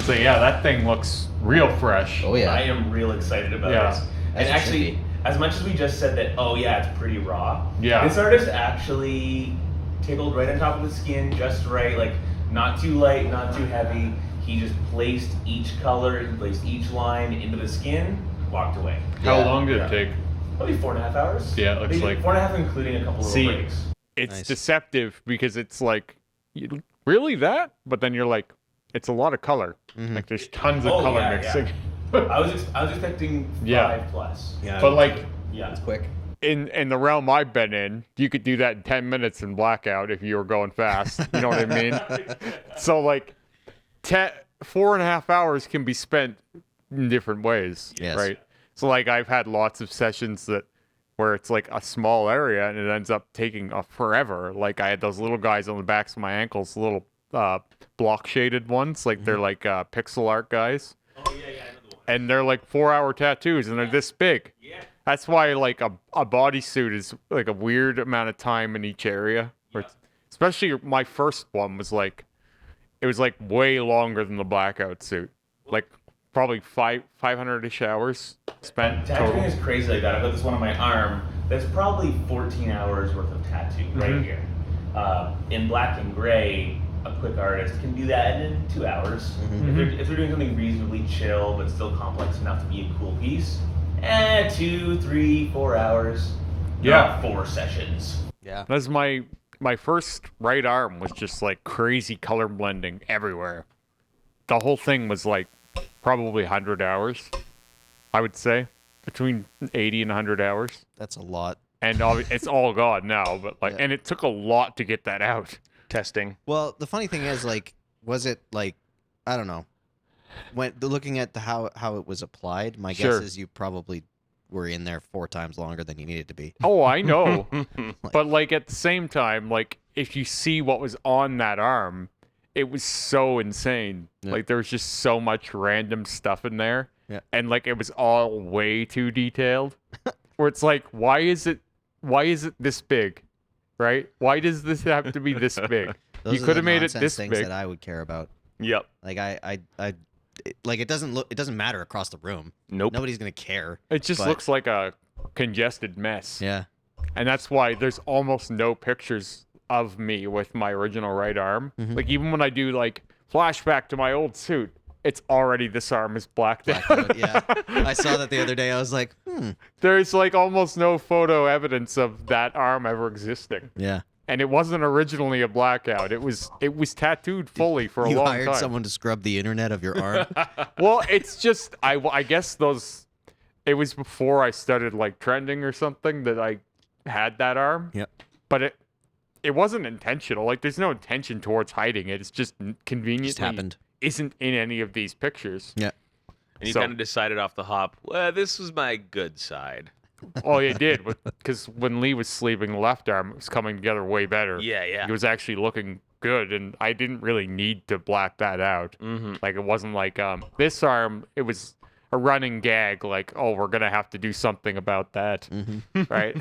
So yeah, that thing looks real fresh. Oh yeah. I am real excited about Yeah. this. As And it should actually, be. as much as we just said that, oh yeah, it's pretty raw. Yeah. This artist actually tickled right on top of the skin, just right, like not too light, not too heavy. He just placed each color, he placed each line into the skin, walked away. How Yeah. long did Yeah. it take? Probably 4.5 hours. Yeah, it looks Maybe like- 4.5, including a couple See, little breaks. It's Nice. deceptive because it's like, really that? But then you're like, it's a lot of color. Mhm. Like there's tons of Oh, color yeah, mixing. I was expecting 5 Yeah. plus. Yeah. But like Yeah. It's quick. in the realm I've been in, you could do that in 10 minutes in blackout if you were going fast. You know what I mean? So like 4.5 hours can be spent in different ways. Yes. Right. So like I've had lots of sessions where it's like a small area and it ends up taking forever. Like I had those little guys on the backs of my ankles, little block shaded ones, like they're like pixel art guys. Oh, yeah, I know the one. And they're like 4-hour tattoos and they're this big. Yeah. That's why like a bodysuit is like a weird amount of time in each area. Where especially my first one was like, it was like way longer than the blackout suit. Like probably 500-ish hours spent Tattooing total. is crazy like that. I've got this one on my arm. That's probably 14 hours worth of tattoo right Mhm. here. In black and gray, a quick artist can do that in 2 hours. Mhm. If they're doing something reasonably chill but still complex enough to be a cool piece, 2, 3, 4 hours. Yeah. Not 4 sessions. Yeah. That's my first right arm was just like crazy color blending everywhere. The whole thing was like probably 100 hours, I would say, between 80 and 100 hours. That's a lot. And it's all gone now, but like, Yeah. and it took a lot to get that out. Testing. Well, the funny thing is, like, was it like, I don't know, looking at how it was applied, my Sure. guess is you probably were in there 4 times longer than you needed to be. Oh, I know. But like at the same time, like if you see what was on that arm, it was so insane. Yeah. Like there was just so much random stuff in there. Yeah. And like it was all way too detailed. Where it's like, why is it this big? Right? Why does this have to be this big? Those You are could the have made it nonsense this things big. that I would care about. Yep. Like like it doesn't matter across the room. Nope. Nobody's gonna care. It just But- looks like a congested mess. Yeah. And that's why there's almost no pictures of me with my original right arm. Mhm. Like even when I do like flashback to my old suit, it's already this arm is blacked out. Blacked out, yeah. I saw that the other day. I was like, There's like almost no photo evidence of that arm ever existing. yeah. And it wasn't originally a blackout. It was tattooed fully for a You long hired time. someone to scrub the internet of your arm. Well, it's just I guess it was before I started like trending or something that I had that arm. Yep. But it wasn't intentional. Like there's no intention towards hiding it. It's just conveniently Just happened. isn't in any of these pictures. Yeah. And you So- kind of decided off the hop, well, this was my good side. Oh, it did, because when Lee was sleeving the left arm, it was coming together way better. Yeah, yeah. It was actually looking good, and I didn't really need to black that out. Mm-hmm. Like it wasn't like this arm. It was a running gag. Like, oh, we're gonna have to do something about that, right?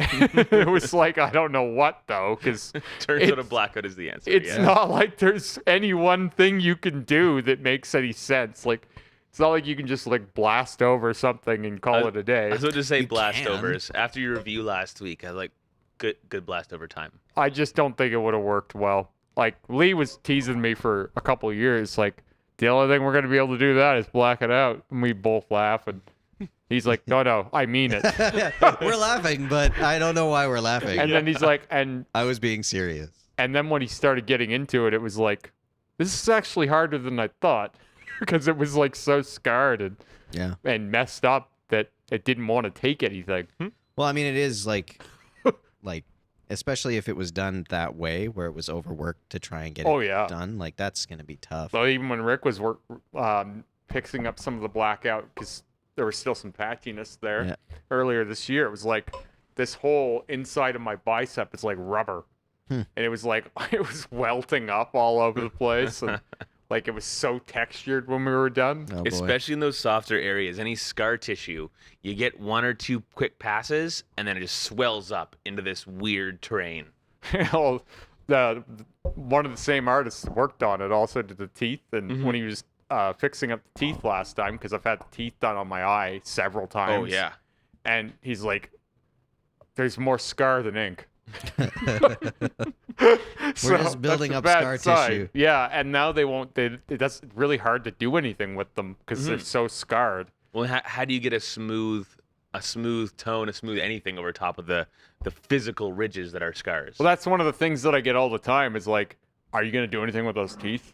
It was like I don't know what though, because Turns out a It's- blackout is the answer. it's yeah. not like there's any one thing you can do that makes any sense. Like it's not like you can just like blast over something and call it a day. I was about to say You blast can. overs. After your review last week, I was like, good blast over time. I just don't think it would have worked well. Like Lee was teasing me for a couple of years, like the only thing we're gonna be able to do that is black it out, and we both laugh, and he's like, no, I mean it. We're laughing, but I don't know why we're laughing. And then he's like, and I was being serious. then when he started getting into it, it was like, this is actually harder than I thought, because it was like so scarred Yeah. and messed up that it didn't want to take anything. Well, I mean, it is like, especially if it was done that way, where it was overworked to try and get Oh, it yeah. done. Like that's gonna be tough. So even when Rick was fixing up some of the blackout, because there was still some patchiness there Yeah. earlier this year, it was like this whole inside of my bicep is like rubber. And it was like, it was welting up all over the place. And like it was so textured when we were done. Oh boy. Especially in those softer areas, any scar tissue, you get 1 or 2 quick passes, and then it just swells up into this weird terrain. Well, one of the same artists worked on it also did the teeth. And when he was fixing up the teeth last time because I've had the teeth done on my eye several times. Oh yeah. And he's like, "There's more scar than ink." We're just building that's a up bad scar sign. tissue. Yeah, and now they won't. That's really hard to do anything with them because they're so scarred. Well, how do you get a smooth tone, a smooth anything over top of the physical ridges that are scars? Well, that's one of the things that I get all the time is like, "Are you gonna do anything with those teeth?"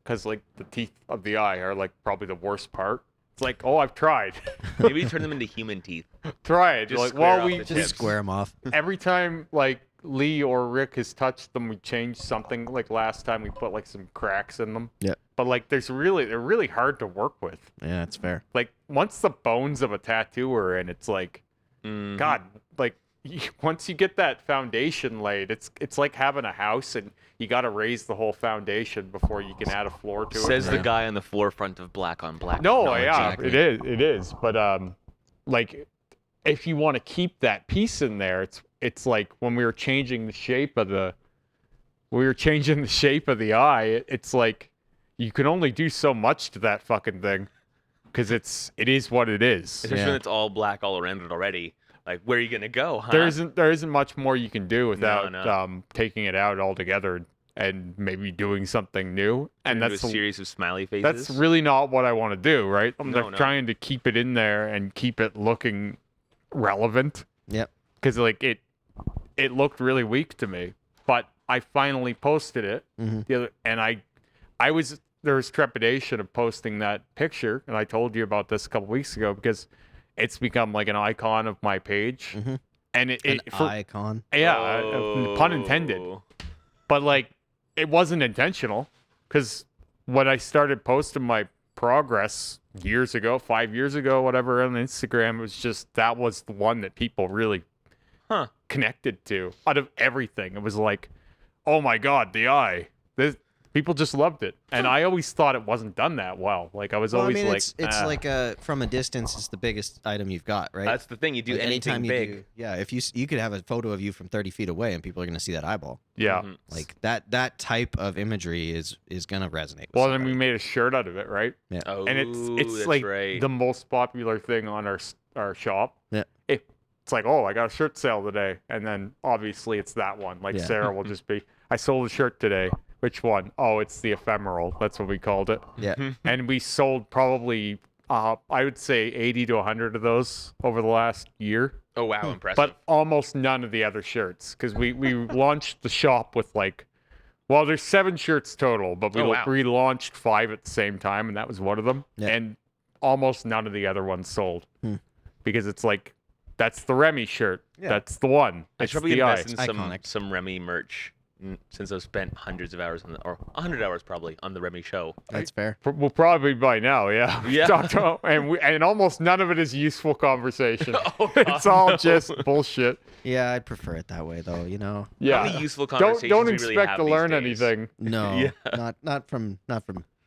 Because like the teeth of the eye are like probably the worst part. It's like, "Oh, I've tried." Maybe turn them into human teeth. Tried. Just Like, square well, off we the Just tips. square them off. every time like Lee or Rick has touched them, we change something. Like last time, we put like some cracks in them. Yeah. But like, they're really hard to work with. Yeah, that's fair. Like once the bones of a tattoo are in, it's like, God, like once you get that foundation laid, it's like having a house and you got to raise the whole foundation before you can add a floor to it. Says the Right. guy on the forefront of Black on Black. No, yeah, exactly. it is. But like if you want to keep that piece in there, it's like when we were changing the shape of the eye, it's like you can only do so much to that fucking thing because it is what it is. Especially Yeah. when it's all black all around it already. Like, where are you gonna go, huh? There isn't much more you can do without no. taking it out altogether and maybe doing something new. And Into that's a series of smiley faces. that's really not what I want to do, right? I'm No, just no. trying to keep it in there and keep it looking relevant. Yep. Because like it looked really weak to me, but I finally posted it Mhm. the other, and there was trepidation of posting that picture, and I told you about this a couple weeks ago because it's become like an icon of my page, Mhm. and An icon. pun intended, Oh. but like it wasn't intentional because when I started posting my progress years ago, 5 years ago, whatever, on Instagram, it was just that was the one that people really connected to out of everything. It was like, oh my God, the eye. People just loved it. And I always thought it wasn't done that well. Like I was Well, I always mean, like, it's like from a distance, it's the biggest item you've got, right? That's the thing. You do Like, anything anytime you big. do- yeah, if you could have a photo of you from 30 feet away and people are gonna see that eyeball. yeah. Mhm. Like that type of imagery is gonna resonate. With Well, then we somebody. made a shirt out of it, right? Oh, And it's that's like right. the most popular thing on our shop. Yeah. It's like, oh, I got a shirt sale today, and then obviously it's that one. Like Yeah. Sarah will just be, I sold a shirt today. Which one? Oh, it's the ephemeral. That's what we called it. Yeah. And we sold probably, I would say 80 to 100 of those over the last year. Oh wow, impressive. But almost none of the other shirts because we launched the shop with like, well, there's 7 shirts total, but we Oh, wow. relaunched 5 at the same time, and that was one of them. Yeah. And almost none of the other ones sold Hmm. because it's like, that's the Remy shirt. Yeah. That's the one. I It's should probably the eye. invest in Iconic. some Remy merch since I've spent hundreds of hours or 100 hours probably on the Remy Show. That's fair. We'll probably by now, yeah. Yeah. and almost none of it is useful conversation. Oh, It's all just bullshit. Yeah, I'd prefer it that way, though. You know. Yeah. How many useful Don't conversations don't we expect really have to these learn days? anything. No. Yeah. Not from us.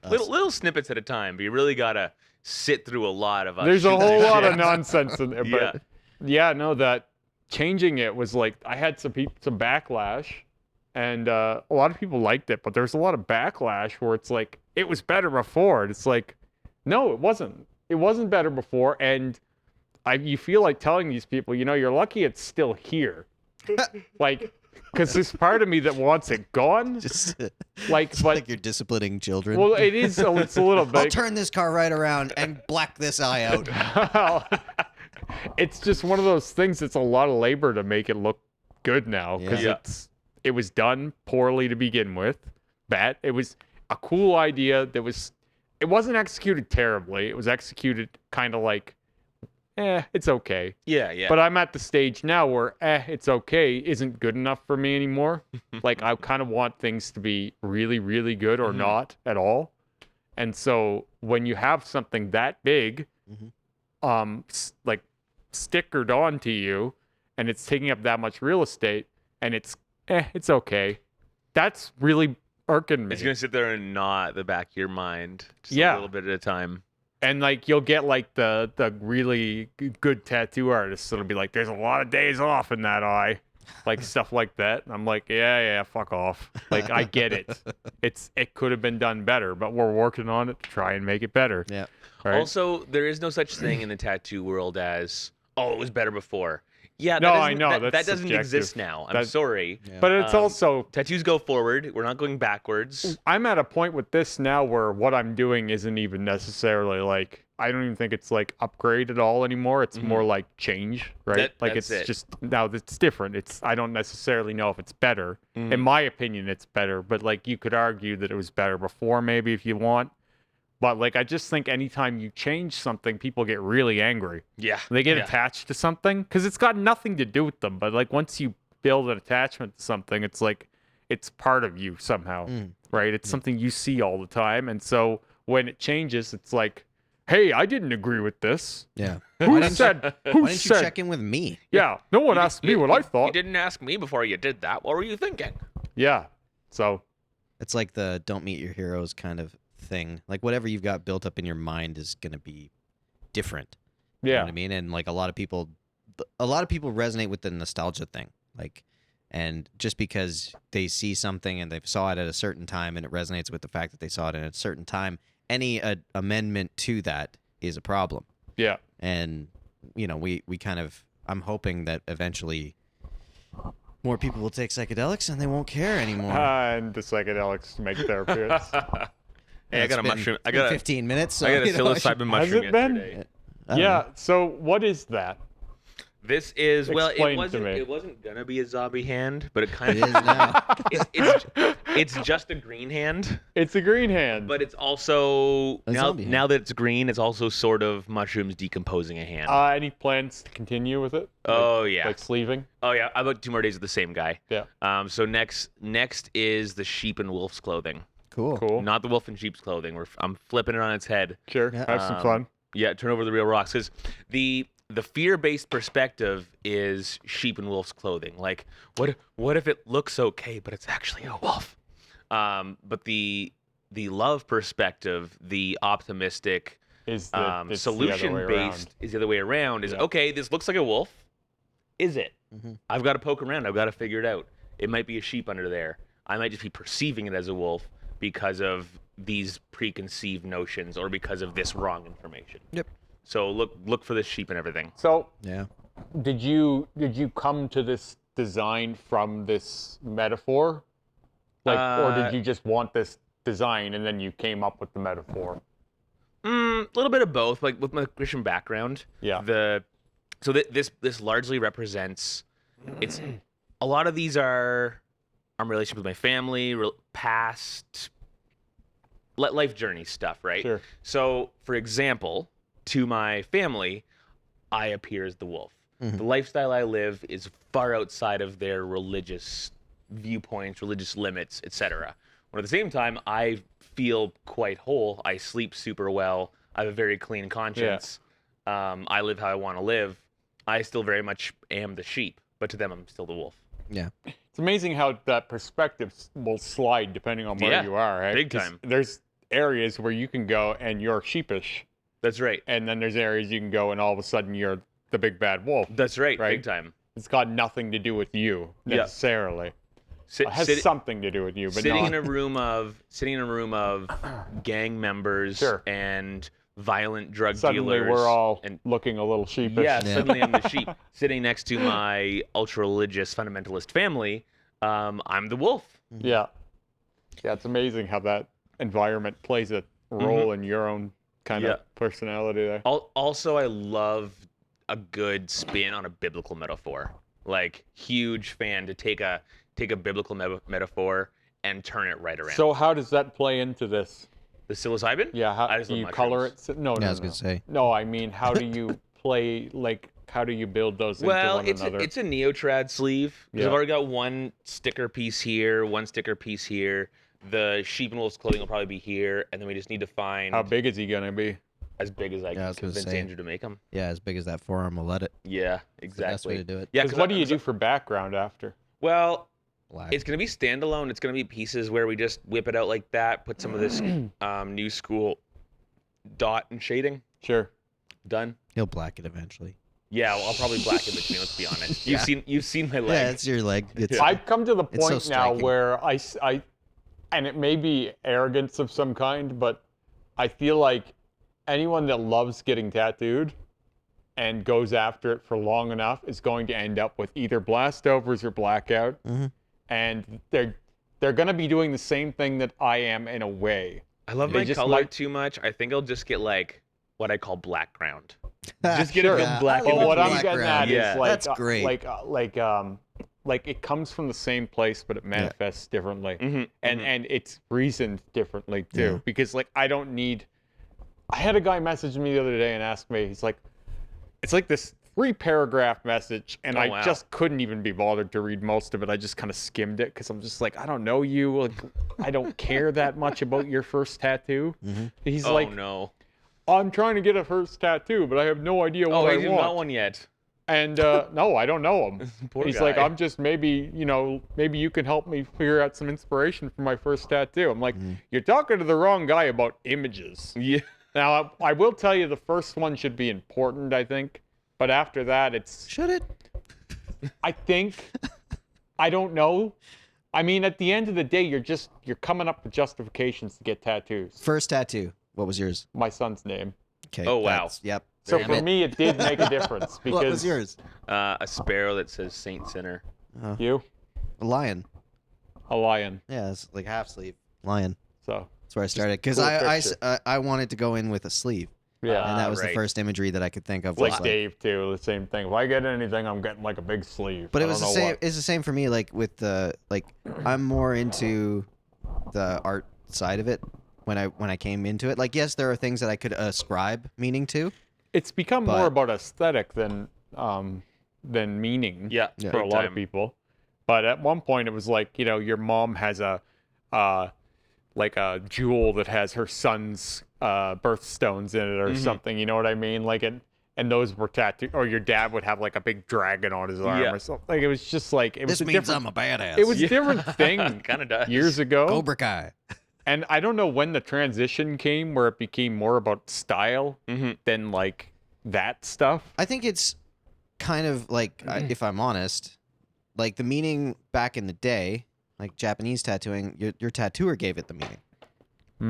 Little snippets at a time, but you really gotta sit through a lot of us. There's a shooting whole the lot of shit. nonsense in there, but yeah, no, that changing it was like I had some backlash, and a lot of people liked it, but there's a lot of backlash where it's like it was better before. And it's like, no, it wasn't. It wasn't better before, and you feel like telling these people, you know, you're lucky it's still here, like, because there's part of me that wants it gone, Just like, it's but like you're disciplining children. well, it's a little I'll bit. turn this car right around and black this eye out. It's just one of those things. It's a lot of labor to make it look good now because Yeah. it was done poorly to begin with. It was a cool idea it wasn't executed terribly. It was executed kind of like, it's okay. Yeah. But I'm at the stage now where it's okay isn't good enough for me anymore. Like I kind of want things to be really, really good or not at all. And so when you have something that big, like stickered onto you, and it's taking up that much real estate, and it's okay. That's really irking me. It's gonna sit there and gnaw at the back of your mind, just Yeah. a little bit at a time. And like you'll get like the really good tattoo artists that'll be like, there's a lot of days off in that eye. like stuff like that. And I'm like, yeah, fuck off. Like, I get it. It could have been done better, but we're working on it to try and make it better. Yeah. Right? Also, there is no such thing in the tattoo world as, oh, it was better before. Yeah, No, I doesn't- know, that that's doesn't subjective. exist now. I'm That- sorry. Yeah. But it's also, Tattoos go forward. We're not going backwards. I'm at a point with this now where what I'm doing isn't even necessarily like, I don't even think it's like upgrade at all anymore. It's more like change, right? Like that's it's it. just, now it's different. I don't necessarily know if it's better. In my opinion, it's better, but like you could argue that it was better before maybe if you want. But like, I just think anytime you change something, people get really angry. Yeah. They get yeah. attached to something because it's got nothing to do with them. But like once you build an attachment to something, it's like it's part of you somehow, right? It's something you see all the time. And so when it changes, it's like, hey, I didn't agree with this. Yeah. Who said? Who Why didn't you said? check in with me? Yeah, no one asked me what I You thought. didn't ask me before you did that. What were you thinking? Yeah, so It's like the don't meet your heroes kind of thing. Like whatever you've got built up in your mind is going to be different. You know yeah, what I mean? And like a lot of people resonate with the nostalgia thing. Like, and just because they see something and they saw it at a certain time and it resonates with the fact that they saw it at a certain time, any amendment to that is a problem. yeah. And you know, we kind of, I'm hoping that eventually more people will take psychedelics and they won't care anymore. And the psychedelics make their appearance. Hey, I got a mushroom. I It's been got a 15 minutes. So, I got a you know, I should- psilocybin Has mushroom it been? yesterday. I don't Yeah. know. So what is that? This is Explain it to me. wasn't gonna be a zombie hand, but it kind It of is now. it's just a green hand, It's a green hand. but it's also A zombie hand. now that it's green, it's also sort of mushrooms decomposing a hand. Any plans to continue with it? Oh, yeah. Like sleeving? Oh yeah, I about 2 more days with the same guy. Yeah. So next is the sheep and wolf's clothing, Cool. Cool. not the wolf and sheep's clothing. I'm flipping it on its head. Sure. Yeah. Have some fun. Yeah, turn over the real rocks because the fear-based perspective is sheep and wolf's clothing. Like, what if it looks okay, but it's actually a wolf? But the love perspective, the optimistic, Is the it's the other way solution-based is the other way around. Is Yeah. okay, this looks like a wolf. Is it? Mhm. I've got to poke around. I've got to figure it out. It might be a sheep under there. I might just be perceiving it as a wolf because of these preconceived notions or because of this wrong information. Yep. So look for the sheep and everything. So Yeah. did you come to this design from this metaphor? Like, or did you just want this design and then you came up with the metaphor? A little bit of both. Like with my Christian background, Yeah. So this largely represents. It's a lot of these are relationship with my family, past life journey stuff, right? Sure. So, for example, to my family, I appear as the wolf. The lifestyle I live is far outside of their religious viewpoints, religious limits, etc. When at the same time, I feel quite whole. I sleep super well. I have a very clean conscience. I live how I want to live. I still very much am the sheep, but to them, I'm still the wolf. Yeah. It's amazing how that perspective will slide depending on where Yeah, you are. Right? big 'Cause time. There's areas where you can go and you're sheepish, That's right. and then there's areas you can go and all of a sudden you're the big bad wolf. That's right. Right. Big time. It's got nothing to do with you Yeah. necessarily. It has something to do with you, but sitting not. in a room of gang members Sure. and violent drug Suddenly dealers. we're all and looking a little sheepish. yeah, Yeah. suddenly I'm the sheep. Sitting next to my ultra religious fundamentalist family, I'm the wolf. Yeah. Yeah, it's amazing how that environment plays a role in your own kind Yeah. of personality there. Also, I love a good spin on a biblical metaphor. Like, huge fan to take a biblical metaphor and turn it right around. So how does that play into this? the psilocybin? Yeah, how I just do love you color mushrooms. it? No, Yeah, no, I was no. gonna say. No, I mean, how do you play, like, how do you build those Well, into one another? it's a neotrad sleeve because I've Yeah. already got one sticker piece here, one sticker piece here. The sheep and wolf's clothing will probably be here, and then we just need to find How big is he going to be? as big as I Yeah, I can was gonna convince say. Andrew to make them. Yeah, as big as that forearm will let it. Yeah, It's the best way exactly. to do it. Yeah, Because what do you do for background after? Well, Black. it's gonna be standalone. It's gonna be pieces where we just whip it out like that, put some of this new school dot and shading. Sure. Done. He'll black it eventually. Yeah, well, I'll probably black in between. Let's be honest. Yeah. You've seen my Yeah, leg. it's your leg. It's, I've come to the It's so point now striking. where and it may be arrogance of some kind, but I feel like anyone that loves getting tattooed and goes after it for long enough is going to end up with either blastovers or blackout, and they're going to be doing the same thing that I am in a way. I love They my just color might- too much. I think I'll just get like what I call black ground. Just get a Sure. good black. But in what I'm between. getting at Yeah. is like That's great. Like it comes from the same place, but it manifests differently, and it's reasoned differently too. Yeah. Because like I had a guy message me the other day and ask me, he's like, it's like this 3-paragraph message, and Oh, I wow. just couldn't even be bothered to read most of it. I just kind of skimmed it because I'm just like, I don't know you, like, I don't care that much about your first tattoo. He's Oh like, no. I'm trying to get a first tattoo, but I have no idea what Oh, I he didn't want. got one yet. And no, I don't know him. Poor He's guy. like, I'm just maybe you can help me figure out some inspiration for my first tattoo. I'm like, you're talking to the wrong guy about images. Yeah. Now, I will tell you the first one should be important, I think. But after that, it's, should it? I think, I don't know. I mean, at the end of the day, you're coming up with justifications to get tattoos. First tattoo. What was yours? My son's name. Okay. Oh, wow. Yep. So Damn for it. me, it did make a difference because What was yours? A sparrow that says Saint Sinner. you, A lion. a lion. Yeah, it's like half sleeve. Lion. So That's where I started because cool I wanted to go in with a sleeve, yeah. and that was the right. first imagery that I could think of. Like was Dave too, the same thing. If I get anything, I'm getting like a big sleeve. But I it was the don't know same. what. It's the same for me. Like with the I'm more into the art side of it when I came into it. Like yes, there are things that I could ascribe meaning to. It's become but- more about aesthetic than meaning. Yeah. For a big lot of time. people. But at one point, it was like your mom has a like a jewel that has her son's birthstones in it or something. You know what I mean? Like and those were tattooed, or your dad would have like a big dragon on his arm Yeah. or something. Like it was just like it was This a means different. I'm a badass. It was a different thing Kind of does. years ago. Cobra Kai. And I don't know when the transition came where it became more about style than like that stuff. I think it's kind of like, if I'm honest, like the meaning back in the day, like Japanese tattooing, your tattooer gave it the meaning.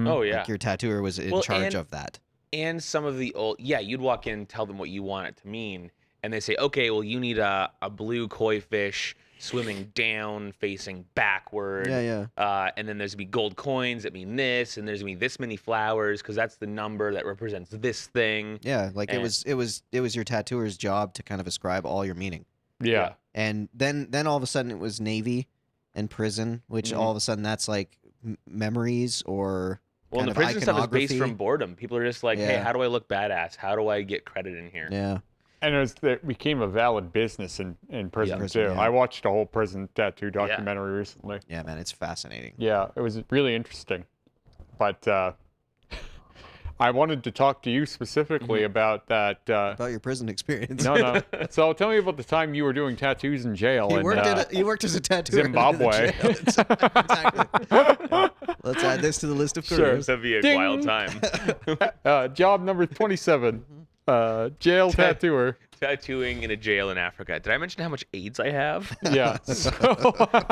Oh yeah. Like your tattooer was in Well, charge and- of that. And some of the old, you'd walk in and tell them what you want it to mean, and they say, okay, well, you need a blue koi fish swimming down, facing backward. Yeah. And then there's gonna be gold coins that mean this, and there's gonna be this many flowers because that's the number that represents this thing. Yeah, like it And- was your tattooer's job to kind of ascribe all your meaning. Yeah. And then all of a sudden it was Navy and prison, which all of a sudden that's like memories or Well, kind and the of prison stuff is based iconography. from boredom. People are just like, hey, Yeah. how do I look badass? How do I get credit in here? Yeah. And it became a valid business in prison Prison, too. yeah. I watched a whole prison tattoo documentary recently. Yeah, man, it's fascinating. Yeah, it was really interesting. But I wanted to talk to you specifically about that. About your prison experience. No. So tell me about the time you were doing tattoos in jail. He in, worked as a tattooer. in the Zimbabwe. jail. Exactly. Let's add this to the list of Sure. careers. That'd be a Ding. wild time. Job number 27. Jail tattooer. Tattooing in a jail in Africa. Did I mention how much AIDS I have? Yeah.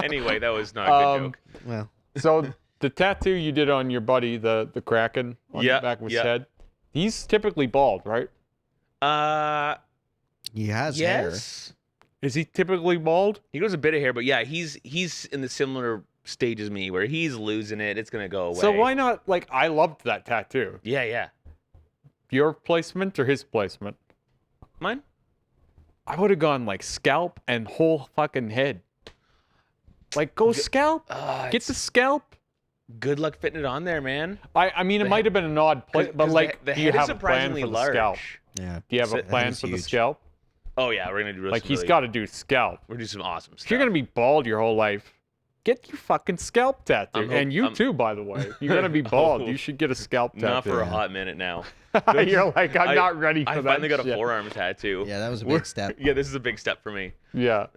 Anyway, that was not a good joke. Well, So the tattoo you did on your buddy, the Kraken, on Yeah, the back of his yeah. head, he's typically bald, right? he has hair. Yes. Is he typically bald? He grows a bit of hair, but yeah, he's in the similar stage as me where he's losing it. It's gonna go away. So why not? Like, I loved that tattoo. Yeah. Your placement or his placement? Mine? I would have gone like scalp and whole fucking head. Like, go scalp. Get the scalp. Good luck fitting it on there, man. I mean, it might have been an odd place, but 'Cause like, the do you head is have a plan surprisingly for the large. scalp? Yeah. Do you have a That plan is for the huge. scalp? Oh yeah, we're gonna do Like, some he's really- got to do scalp. We're gonna do some awesome stuff. If you're gonna be bald your whole life, get your fucking scalp tattoo. And you too, by the way. If you're gonna be bald, you should get a scalp tattoo. not for a hot minute now. You're like, I'm not ready for I that. finally got a shit. forearm tattoo. Yeah, that was a big step. Yeah, this is a big step for me. Yeah.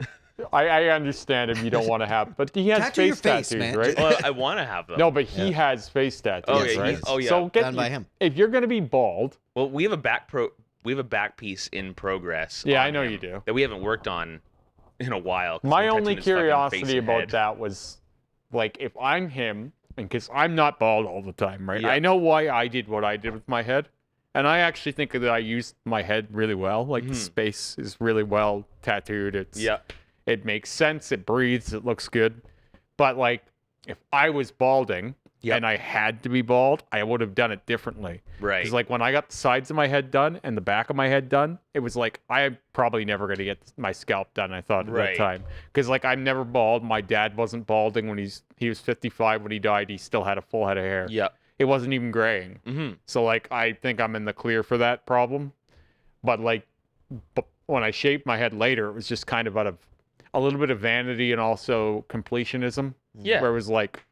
I understand if you don't want to have, but he has Tattoo your face face, tattoos, man. right? Well, I want to have them. No, but he has face tattoos, Oh, yeah, right? he's- oh, yeah. So get Done by him. If you're gonna be bald, Well, we have a back a back piece in progress. Yeah, on I know him you do. that we haven't worked on in a while. 'cause My we're only touching his fucking face curiosity and about head. that was, like, if I'm him, and because I'm not bald all the time, right? Yeah. I know why I did what I did with my head, and I actually think that I used my head really well. Like, the space is really well tattooed. It makes sense. It breathes. It looks good. But, like, if I was balding and I had to be bald, I would have done it differently. Right. Because, like, when I got the sides of my head done and the back of my head done, it was like, I'm probably never going to get my scalp done, I thought at that time. Because, like, I'm never bald. My dad wasn't balding when he was 55 when he died. He still had a full head of hair. Yep. It wasn't even graying. Mm-hmm. So, like, I think I'm in the clear for that problem. But, like, when I shaved my head later, it was just kind of out of a little bit of vanity and also completionism. Yeah. Where it was like,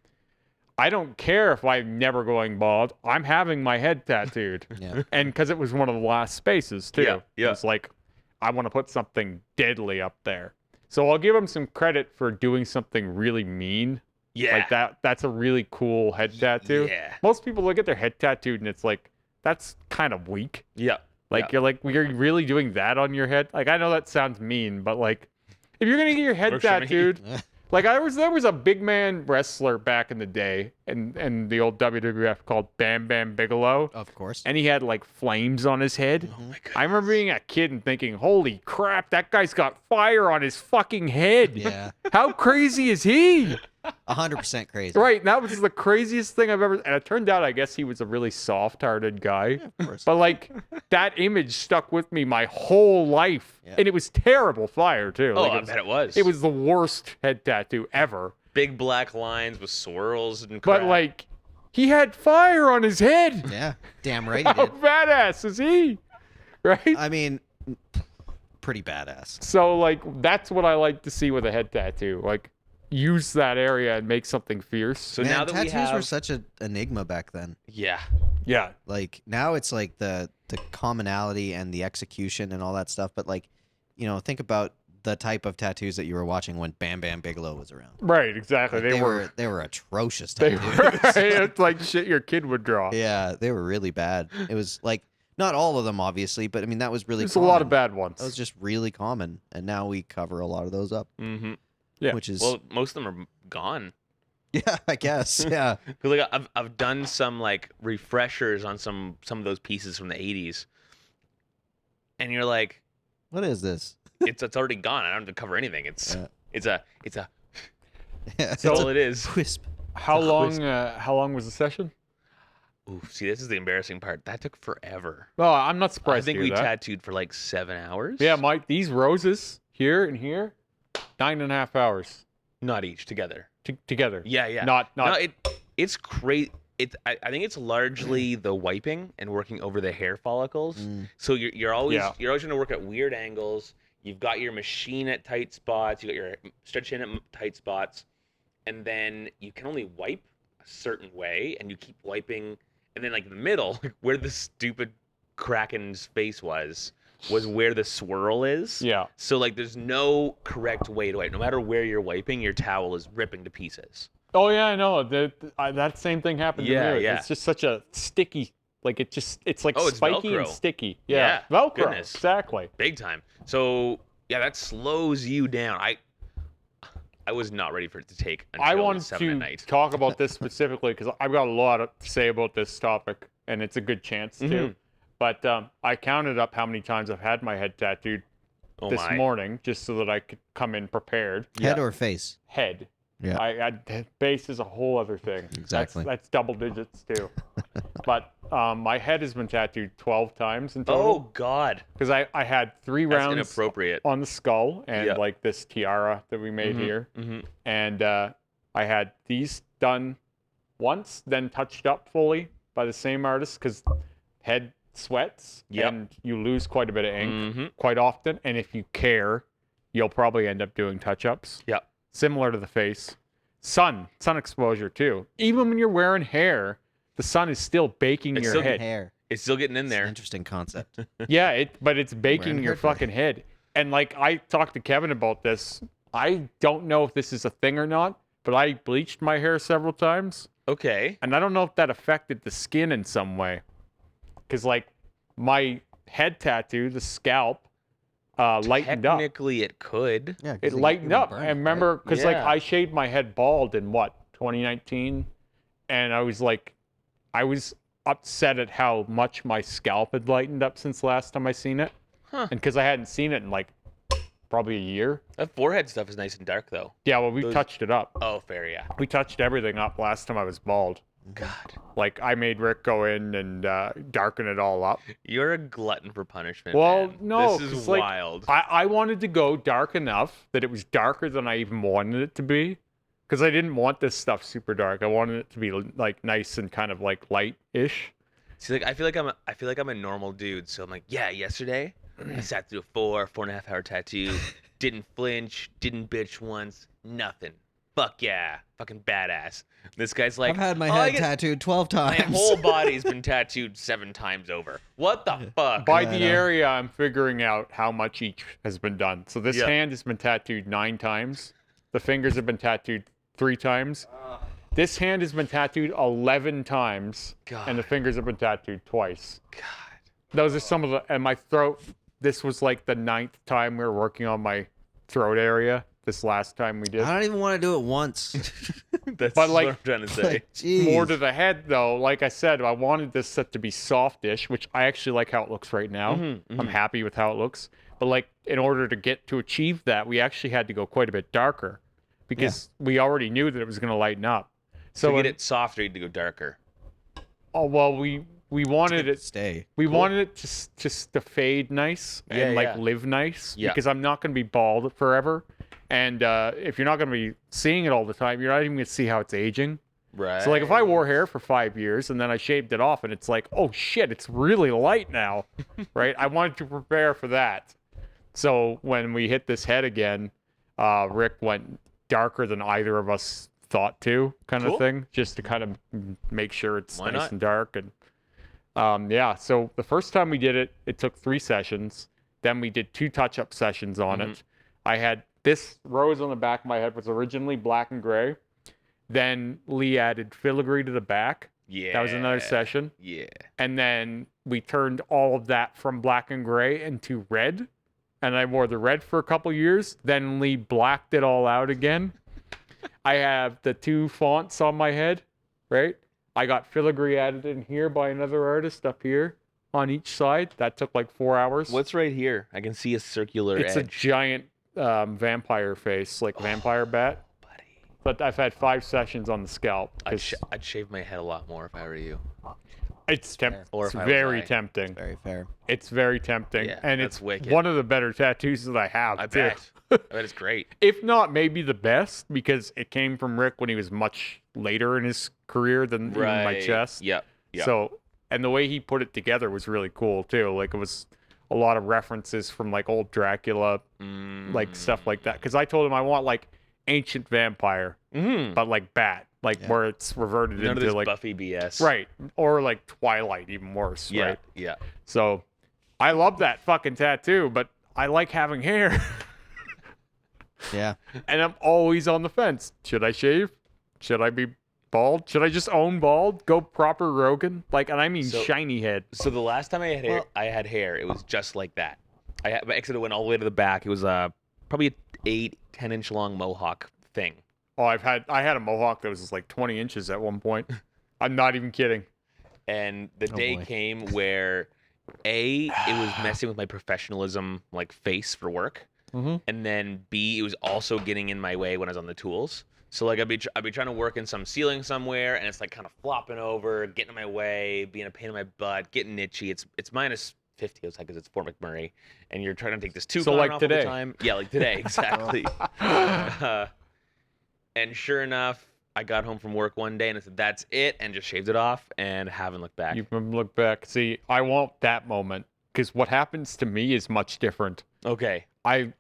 I don't care if I'm never going bald. I'm having my head tattooed. Yeah. And because it was one of the last spaces, too. Yeah. It was like, I want to put something deadly up there. So I'll give him some credit for doing something really mean. Yeah. Like that's a really cool head tattoo. Yeah. Most people look at their head tattooed and it's like, that's kind of weak. Yeah. Like, you're like, you're really doing that on your head? Like, I know that sounds mean, but like, if you're going to get your head Works for me. tattooed, like there was a big man wrestler back in the day and the old WWF called Bam Bam Bigelow. Of course. And he had like flames on his head. Oh my God. I remember being a kid and thinking, holy crap, that guy's got fire on his fucking head. Yeah. How crazy is he? 100% crazy. Right. And that was the craziest thing I've ever. And it turned out, I guess he was a really soft hearted guy. Of course. But like that image stuck with me my whole life. Yeah. And it was terrible fire, too. Oh, Like, I bet it was. It was the worst head tattoo ever. big black lines with swirls and crap. But like, he had fire on his head. Yeah. Damn right he How did. badass is he? Right? I mean, pretty badass. So like, that's what I like to see with a head tattoo. Like, use that area and make something fierce. so Man, now that tattoos we have, were such an enigma back then. yeah, Yeah. Like now it's like the commonality and the execution and all that stuff. But like, think about the type of tattoos that you were watching when Bam Bam Bigelow was around. Right. Exactly. Like, They they were atrocious They tattoos. were. It's like shit your kid would draw. Yeah, they were really bad. It was like not all of them, obviously, but I mean that was really. There's a lot of common. bad ones. That was just really common, and now we cover a lot of those up. mm-hmm. Yeah. Which is Well, most of them are gone. yeah, I guess yeah. 'Cause, like I've done some like refreshers on some of those pieces from the 80s, and you're like, What is this? it's already gone. I don't have to cover anything. It's Yeah. it's a Yeah, that's all it is. wisp. How It's a long? wisp. How long was the session? Ooh, see, this is the embarrassing part. That took forever. Well, I'm not I surprised. think to we hear that. tattooed for like 7 hours. Yeah, Mike. These roses here and here, 9.5 hours not each together. together. Yeah, yeah. Not. No, it's great. I think it's largely the wiping and working over the hair follicles. Mm. So you're always Yeah. going to work at weird angles. You've got your machine at tight spots. You got your stretch in at tight spots, and then you can only wipe a certain way, and you keep wiping. And then like the middle, where the stupid Kraken's face was where the swirl is. Yeah. So like there's no correct way to wipe. No matter where you're wiping, your towel is ripping to pieces. Oh yeah, I know. That same thing happened to Yeah, me. yeah. It's just such a sticky. Like it's like Oh, it's spiky and Velcro. sticky. Yeah, Velcro. goodness. Exactly. Big time. So yeah, that slows you down. I was not ready for it to take until I wanted 7 at to night. talk about this specifically because I've got a lot to say about this topic, and it's a good chance to. Mhm. But I counted up how many times I've had my head tattooed Oh this my. morning, just so that I could come in prepared. Head or face? Head. Yeah. Base is a whole other thing. Exactly. That's double digits too. But my head has been tattooed 12 times in Oh total God. because I had 3 That's rounds inappropriate. on the skull and Yeah. like this tiara that we made Mhm, here. mhm. And I had these done once, then touched up fully by the same artist because head sweats Yep. and you lose quite a bit of ink Mhm. quite often. And if you care, you'll probably end up doing touch-ups. Yep. Similar to the face. Sun exposure too. Even when you're wearing hair, the sun is still baking It's your still head. Hair. It's still getting in It's an there. interesting concept. Yeah, but it's baking Wearing your hair dye. fucking head. And like I talked to Kevin about this. I don't know if this is a thing or not, but I bleached my hair several times, Okay. and I don't know if that affected the skin in some way. Cuz like my head tattoo, the scalp, lightened up. Technically, it could. Yeah, 'cause It you lightened would up. burn I it, remember right? because like Yeah. I shaved my head bald in what 2019, and I was like, I was upset at how much my scalp had lightened up since last time I seen it, Huh. and because I hadn't seen it in like probably a year. That forehead stuff is nice and dark, though. Yeah, well, we Those- touched it up. Oh, fair, yeah. We touched everything up last time I was bald. God, Like I made Rick go in and darken it all up. you're a glutton for punishment. Well, man. no, this is 'cause, like, wild. I wanted to go dark enough that it was darker than I even wanted it to be, because I didn't want this stuff super dark. I wanted it to be like nice and kind of like light-ish. See, like I feel like I'm a normal dude. So I'm like, yeah. Yesterday, I sat through a 4.5 hour tattoo. Didn't flinch. Didn't bitch once. Nothing. Fuck yeah, fucking badass. This guy's like, I've had my "Oh, I head get- tattooed 12 My times. whole body's been tattooed 7 times over. What the fuck? By Yeah, I the know. area, I'm figuring out how much each has been done. So this Yeah. hand has been tattooed 9 times. The fingers have been tattooed 3 times. This hand has been tattooed 11 times, and the God. fingers have been tattooed twice. God. Those are some of the, and my throat, this was like the 9th time we were working on my throat area. This last time we did. I don't even want to do it once. That's But, like- what I'm trying to say. Like, jeez. More to the head, though. Like I said, I wanted this set to be softish, which I actually like how it looks right now. I'm happy with how it looks. But like, in order to get to achieve that, we actually had to go quite a bit darker, because we already knew that it was going to lighten up. So So, to get it softer, you need to go darker. oh well, we wanted it. Stay. We wanted it just to fade nice Yeah, and like yeah. live nice, Yeah. because I'm not going to be bald forever. And if you're not going to be seeing it all the time, you're not even going to see how it's aging. Right. So like if I wore hair for 5 years and then I shaved it off and it's like, oh shit, it's really light now, right? I wanted to prepare for that. So when we hit this head again, Rick went darker than either of us thought to, kind Cool. of thing, just to kind of make sure it's Why nice not? and dark. And yeah, so the first time we did it, it took 3 sessions. Then we did 2 touch-up sessions on it. I had this rose on the back of my head was originally black and gray. Then Lee added filigree to the back. Yeah. That was another session. Yeah. And then we turned all of that from black and gray into red. And I wore the red for a couple years. Then Lee blacked it all out again. I have the 2 fonts on my head, right? I got filigree added in here by another artist up here on each side. That took like 4 hours. What's right here? I can see a circular It's a edge. giant vampire face, like vampire bat. Buddy. But I've had 5 sessions on the scalp. 'cause I'd shave my head a lot more if I were you. it's Or it's if I was very I. tempting. Very fair. It's very tempting. Yeah, and that's it's wicked. one of the better tattoos that I have, I too. bet. I bet it's great. If not, maybe the best, because it came from Rick when he was much later in his career than even my chest. Yep. Yep. So, and the way he put it together was really cool, too. Like, it was a lot of references from, like, old Dracula, like, stuff like that. Because I told him I want, like, ancient vampire, but, like, bat. Like, where it's reverted None of into, this like... Buffy BS. Right. Or, like, Twilight, even worse, Yeah. right? Yeah. So, I love that fucking tattoo, but I like having hair. Yeah. And I'm always on the fence. Should I shave? Should I be bald? Should I just own bald? Go proper Rogan? Like, and I mean So- shiny head. So the last time I had hair, Well- it was just like that. My exit went all the way to the back. It was probably a 8-10 inch long mohawk thing. Oh, I had a mohawk that was just like 20 inches at one point. I'm not even kidding. And the Oh, day boy. came where it was messing with my professionalism, like face for work. Mhm. And then B, it was also getting in my way when I was on the tools. So like I'd be trying to work in some ceiling somewhere, and it's like kind of flopping over, getting in my way, being a pain in my butt, getting itchy. It's minus 50 outside because it's Fort McMurray, and you're trying to take this tube So, line like off all the today. time. Yeah, like today, exactly. And sure enough, I got home from work one day and I said, "That's it," and just shaved it off and haven't looked back. You can look back. See, I want that moment, because what happens to me is much different. Okay. I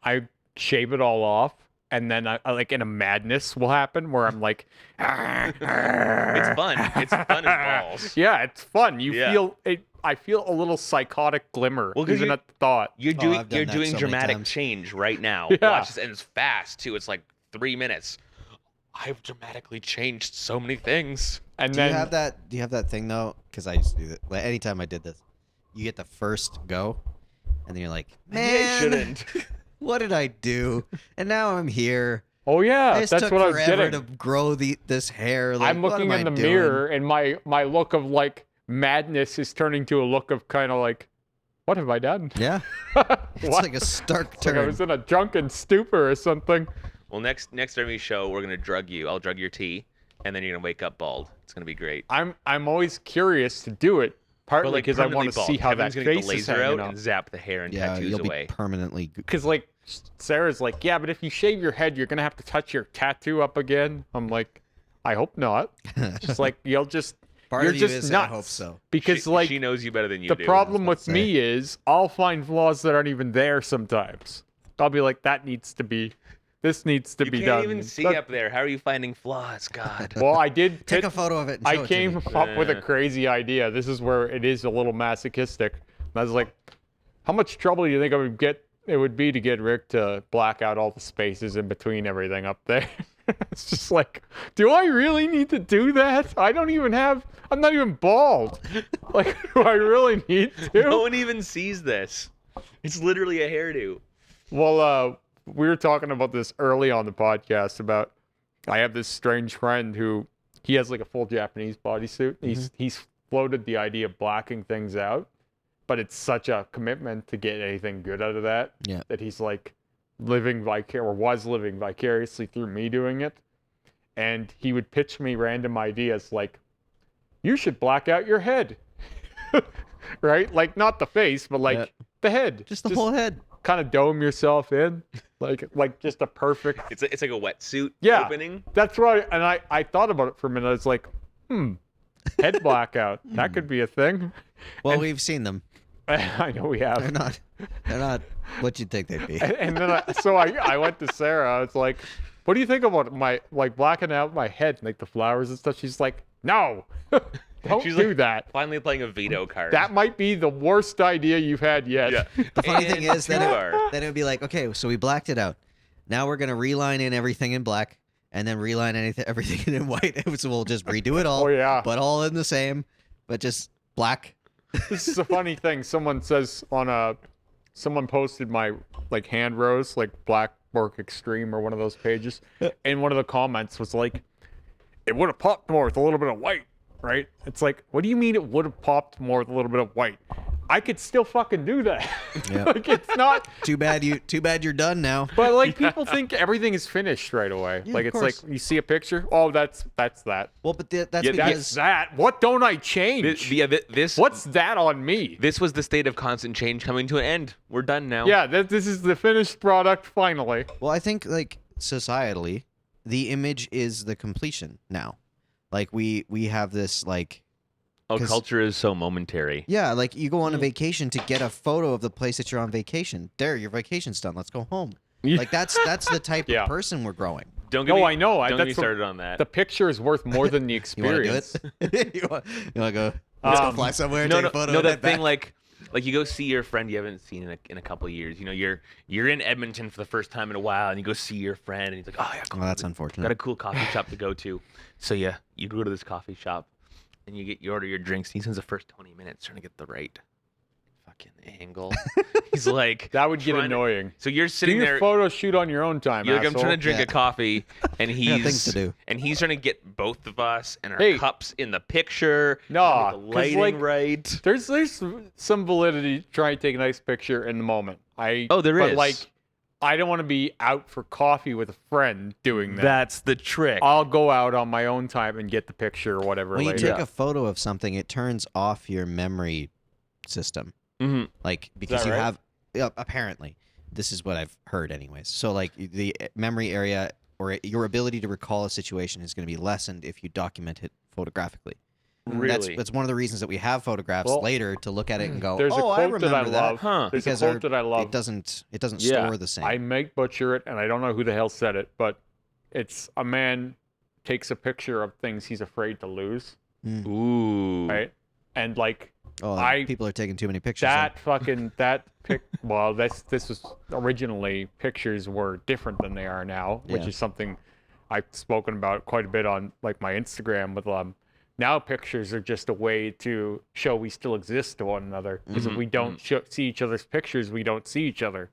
shave it all off, and then I like in a madness will happen where I'm like, It's fun. It's fun as balls. Yeah, it's fun. You Yeah. feel it. I feel a little psychotic glimmer, Well, 'cause even you- at the thought. You're Oh, doing I've done you're that doing so many dramatic times. change right now. Yeah. Watch this, and it's fast too. It's like 3 minutes. I've dramatically changed so many things. And Do then you have that? Do you have that thing though? Because I used to do that. Like anytime I did this, you get the first go, and then you're like, Maybe I man, shouldn't. what did I do? And now I'm here. Oh yeah, This that's took what I was forever getting. to grow this hair. Like, I'm what looking am in I the doing? mirror, and my look of like madness is turning to a look of kind of like, what have I done? Yeah, it's What? like a stark It's like I turn. was in a drunken stupor or something. Well, next Remy show, we're gonna drug you. I'll drug your tea, and then you're gonna wake up bald. It's gonna be great. I'm always curious to do it, partly But like because I want to permanently see bald. how Kevin's that gonna get face the is laser hanging out out. and zap the hair and Yeah, tattoos you'll away. be permanently. Because like Sarah's like, yeah, but if you shave your head, you're gonna have to touch your tattoo up again. I'm like, I hope not. Just like you'll just Part you're of you just is, nuts. I hope so. Because she, like she knows you better than you the do. problem with say. me is I'll find flaws that aren't even there sometimes. I'll be like, this needs to You be can't done. even see That- up there. How are you finding flaws? God. Well, I did. Take pit- a photo of it. And I show it to came me. up with a crazy idea. This is where it is a little masochistic. And I was like, how much trouble do you think it would be to get Rick to black out all the spaces in between everything up there? It's just like, do I really need to do that? I'm not even bald. Like, do I really need to? No one even sees this. It's literally a hairdo. Well, we were talking about this early on the podcast about I have this strange friend who he has like a full Japanese bodysuit. He's floated the idea of blacking things out, but it's such a commitment to get anything good out of that Yeah. that he's like was living vicariously through me doing it. And he would pitch me random ideas like, you should black out your head. Right? Like not the face, but like Yeah. the head. Just the whole head. Kind of dome yourself in, like just a perfect. It's like a wetsuit Yeah. opening. That's right. And I thought about it for a minute. I was like, head blackout. That could be a thing. Well, we've seen them. I know we They're have. not what you'd think they'd be. And then I went to Sarah. I was like, what do you think about my like blacking out my head, like the flowers and stuff? She's like, no, don't She's do like, that. Finally playing a veto card. That might be the worst idea you've had yet. Yeah. The funny thing And is you are. then it would be like, okay, so we blacked it out. Now we're gonna reline in everything in black, and then reline everything in white. So we'll just redo it all. Oh, yeah. But all in the same, but just black. This is a funny thing. Someone says someone posted my like hand rose, like Black Work Extreme or one of those pages, and one of the comments was like, it would have popped more with a little bit of white, right? It's like, what do you mean it would have popped more with a little bit of white? I could still fucking do that. Yeah. Like it's not. Too bad you're done now. But like people think everything is finished right away. Yeah, like of it's like course. you see a picture. Oh, that's that. Well, but that's Yeah, That's because that. What don't I change? This What's that on me? This was the state of constant change coming to an end. We're done now. Yeah, this is the finished product finally. well, I think like societally, the image is the completion now. Like we have this like Oh, 'Cause- culture is so momentary. yeah, like you go on a vacation to get a photo of the place that you're on vacation. There, your vacation's done. Let's go home. Like that's the type Yeah. of person we're growing. Don't get No, me, I know. Don't get me That's the- started on that. The picture is worth more than the You want to do experience. it? you want to go? Let's go fly somewhere, no, take no, a photo. no, and that head thing back. like you go see your friend you haven't seen in a couple of years. You know, you're in Edmonton for the first time in a while, and you go see your friend, and he's like, oh yeah, cool. Well, that's got unfortunate. a cool coffee shop to go to. So yeah, you go to this coffee shop, and you order your drinks. And he spends the first 20 minutes trying to get the right fucking angle. He's like, That would get trying to- annoying. So you're Do sitting your there. photo shoot on your own time. You're like, I'm trying to asshole. drink Yeah. a coffee, and got he's things to do. and he's trying to get both of us and our Hey. cups in the picture. Nah, the 'cause, lighting like, right. There's some validity to try and take a nice picture in the moment. Oh, there but is. like, I don't want to be out for coffee with a friend doing that. That's the trick. I'll go out on my own time and get the picture or whatever When you later. take a photo of something, it turns off your memory system. hmm Like because that you right? have apparently, this is what I've heard anyways. So like the memory area or your ability to recall a situation is going to be lessened if you document it photographically. Really? That's one of the reasons that we have photographs Well, later to look at it and go, There's a oh, I quote that I remember love. Huh. There's Because a quote that I love. It doesn't Yeah, store the same. I might butcher it, and I don't know who the hell said it, but it's a man takes a picture of things he's afraid to lose, Ooh. right? And like oh, I- people are taking too many pictures. that fucking that pic. Well, this was originally pictures were different than they are now, which Yeah. is something I've spoken about quite a bit on like my Instagram with Now pictures are just a way to show we still exist to one another. Because if we don't see each other's pictures, we don't see each other.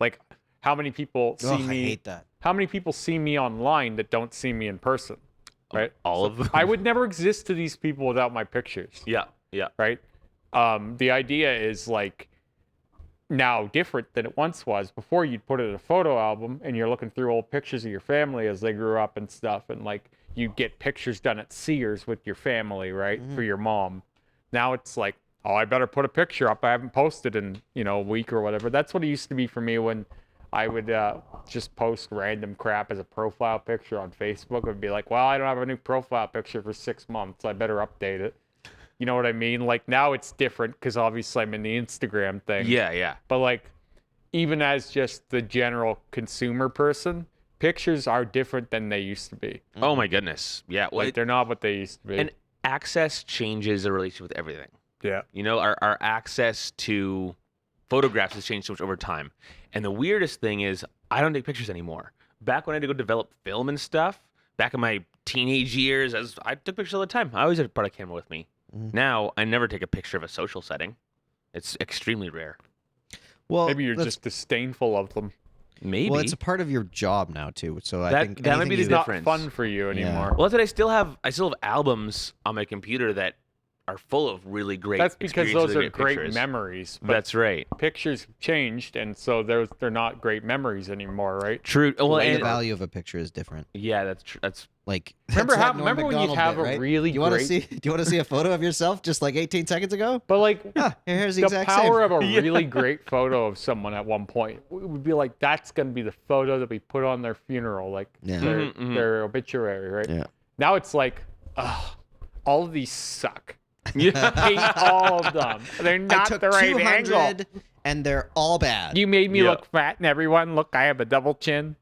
Like, how many people see Ugh, me? I hate that. How many people see me online that don't see me in person? Right? All of them. I would never exist to these people without my pictures. Yeah. Yeah. Right? The idea is like now different than it once was. Before, you'd put it in a photo album and you're looking through old pictures of your family as they grew up and stuff, and like you'd get pictures done at Sears with your family, right? For your mom. Now it's like, oh, I better put a picture up. I haven't posted in, a week or whatever. That's what it used to be for me when I would just post random crap as a profile picture on Facebook. It would be like, well, I don't have a new profile picture for 6 months. I better update it. You know what I mean? Like, now it's different because obviously I'm in the Instagram thing. Yeah. Yeah. But like, even as just the general consumer person, pictures are different than they used to be. Oh my goodness. Yeah. Well, Like, they're not what they used to be. and access changes the relationship with everything. Yeah. Our access to photographs has changed so much over time. And the weirdest thing is I don't take pictures anymore. Back when I had to go develop film and stuff, back in my teenage years, I took pictures all the time. I always had brought a camera with me. Now I never take a picture of a social setting. It's extremely rare. Well, Maybe you're that's- just disdainful of them. Maybe. Well, it's a part of your job now too. So I That- think that might be anything the It's you- not difference. fun for you anymore. well, that's it. I still have albums on my computer that are full of really great. That's because experiences those and are great pictures. memories. But That's right. pictures changed, and so they're not great memories anymore, right? True. Well, the and, value of a picture is different. yeah, that's true. That's Like Remember that's how- that Norm remember when you'd Macdonald have bit, a right? really do you wanna great- see? Do you want to see a photo of yourself just like 18 seconds ago? But like, Ah, here's the the exact power same. of a really great photo of someone at one point would be like, that's going to be the photo that we put on their funeral, like Yeah. their obituary, right? Yeah. Now it's like, ugh, all of these suck. yeah. I hate all of them. They're I not took the right 200 angle. and they're all bad. You made me Yeah. look fat, and everyone, look, I have a double chin.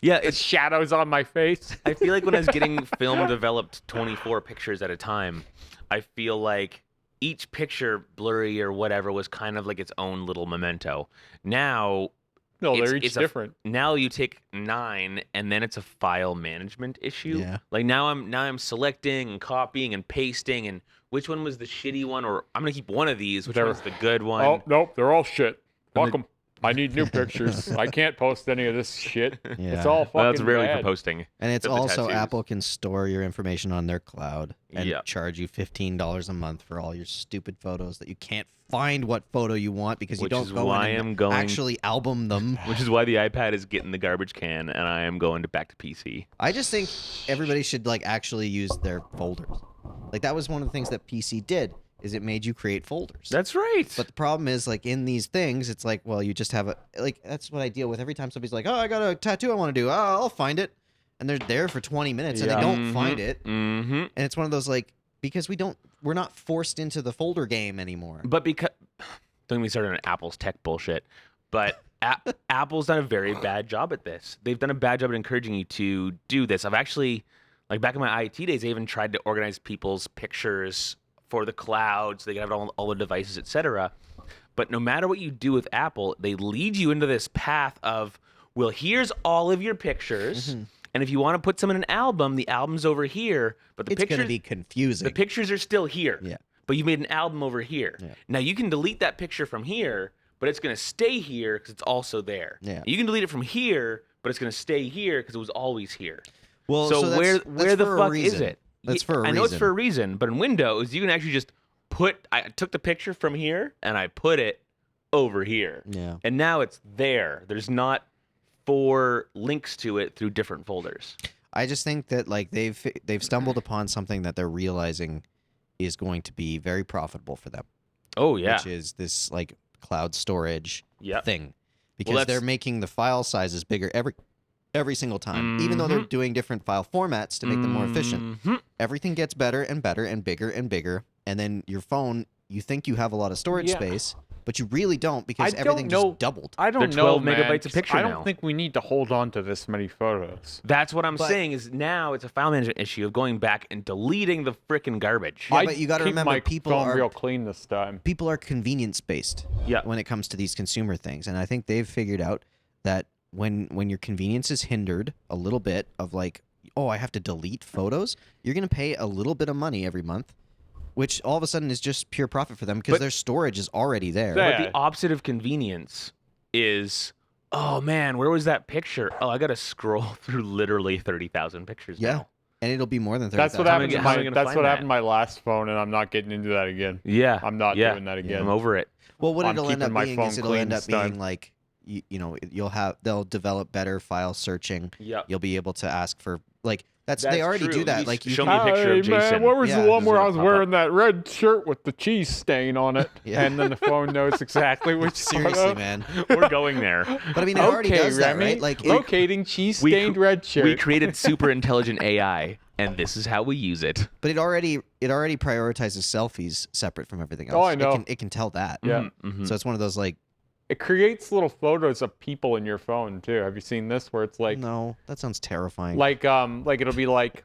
Yeah, It's shadows on my face. I feel like when I was getting film developed 24 pictures at a time, I feel like each picture, blurry or whatever, was kind of like its own little memento. Now, No, It's- they're each it's a- different. now you take 9 and then it's a file management issue. Yeah. Like now I'm selecting and copying and pasting and which one was the shitty one, or I'm gonna keep one of these. Which They're- one's the good one? Oh, nope, they're all shit. And Fuck the- them. I need new pictures. I can't post any of this shit. Yeah. It's all fucking well, that's rarely bad. for posting. And it's Except the also tattoos. Apple can store your information on their cloud and Yep. charge you $15 a month for all your stupid photos that you can't find what photo you want because you Which don't is go why in and I'm going- actually album them. Which is why the iPad is getting the garbage can, and I am going back to PC. I just think everybody should like actually use their folders. Like that was one of the things that PC did is it made you create folders. That's right. But the problem is, like, in these things, it's like, well, you just have a, like, that's what I deal with every time somebody's like, oh, I got a tattoo I want to do. Oh, I'll find it. And they're there for 20 minutes and Yeah. they don't find it. Mm-hmm. And it's one of those, like, because we're not forced into the folder game anymore. But because don't get me started on Apple's tech bullshit, but Apple's done a very bad job at this. They've done a bad job at encouraging you to do this. I've actually, like back in my IT days, I even tried to organize people's pictures for the cloud so they could have it on all the devices, etc. But no matter what you do with Apple, they lead you into this path of, well, here's all of your pictures. And if you want to put some in an album, the album's over here, but the It's going pictures to be confusing. the pictures are still here. Yeah. But you made an album over here. Yeah. Now you can delete that picture from here, but it's going to stay here because it's also there. Yeah. You can delete it from here, but it's going to stay here because it was always here. well, so that's where the for a fuck is reason. it? That's for a I know it's reason. for a reason, but in Windows, you can actually just I took the picture from here and I put it over here. Yeah. And now it's there. There's not 4 links to it through different folders. I just think that like they've stumbled upon something that they're realizing is going to be very profitable for them, Oh, yeah. which is this like cloud storage Yep. thing, because that's- they're making the file sizes bigger every single time, even though they're doing different file formats to make them more efficient. Mhm. Everything gets better and better and bigger, and then your phone, you think you have a lot of storage Yeah. space, but you really don't because I everything don't know- just doubled. I don't They're know, 12 man, megabytes a 'cause picture I don't now. think we need to hold on to this many photos. That's what I'm But- saying is now it's a file management issue of going back and deleting the frickin' garbage. Yeah, I but you gotta keep remember my people phone are- real clean this time. People are convenience based Yeah. when it comes to these consumer things, and I think they've figured out that when your convenience is hindered a little bit of like, oh, I have to delete photos, you're going to pay a little bit of money every month, which all of a sudden is just pure profit for them because their storage is already there. Yeah. But the opposite of convenience is, oh man, where was that picture? Oh, I got to scroll through literally 30,000 pictures Yeah. now. And it'll be more than 30,000. That's what happened to how am I my. gonna That's find what that? happened to my last phone, and I'm not getting into that again. Yeah. I'm not yeah. doing that again. I'm over it. Well, what I'm it'll end keeping up my being phone is it'll clean end up this time. being like, they'll develop better file searching. Yep. You'll be able to ask for, like, they That's already true. do that. You Like, you show can, me a picture of Hey, man, Jason. what was Yeah. the one where I This is was gonna pop wearing that red shirt with the cheese stain on it? Yeah. And then the phone knows exactly which seriously, photo. man. We're going there. But I mean, it already does that, Remy, right? Like, locating cheese-stained red shirt. We created super intelligent AI, and this is how we use it. but it already prioritizes selfies separate from everything else. Oh, I know. It can tell that. Yeah. Mhm. So it's one of those, like, It creates little photos of people in your phone too. Have you seen this? Where it's like, no, that sounds terrifying. like it'll be like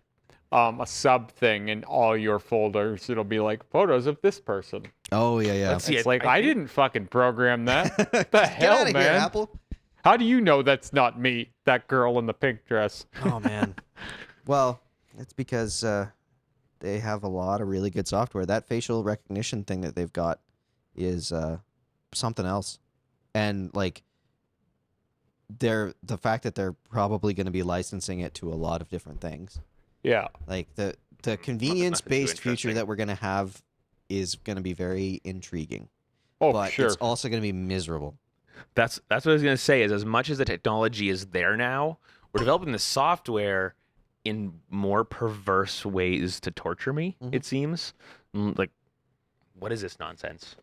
a sub thing in all your folders. It'll be like photos of this person. Oh, yeah. Let's see. It's I- like I I think- didn't fucking program that. the Get hell, out of man? here, Apple. How do you know that's not me? That girl in the pink dress. Oh, man. Well, it's because they have a lot of really good software. That facial recognition thing that they've got is something else. And, like, the fact that they're probably going to be licensing it to a lot of different things. Yeah. Like, the convenience-based future interesting. that we're going to have is going to be very intriguing. Oh, but sure. it's also going to be miserable. That's what I was gonna say. Is as much as the technology is there now, we're developing the software in more perverse ways to torture me. Mhm. It seems like, what is this nonsense?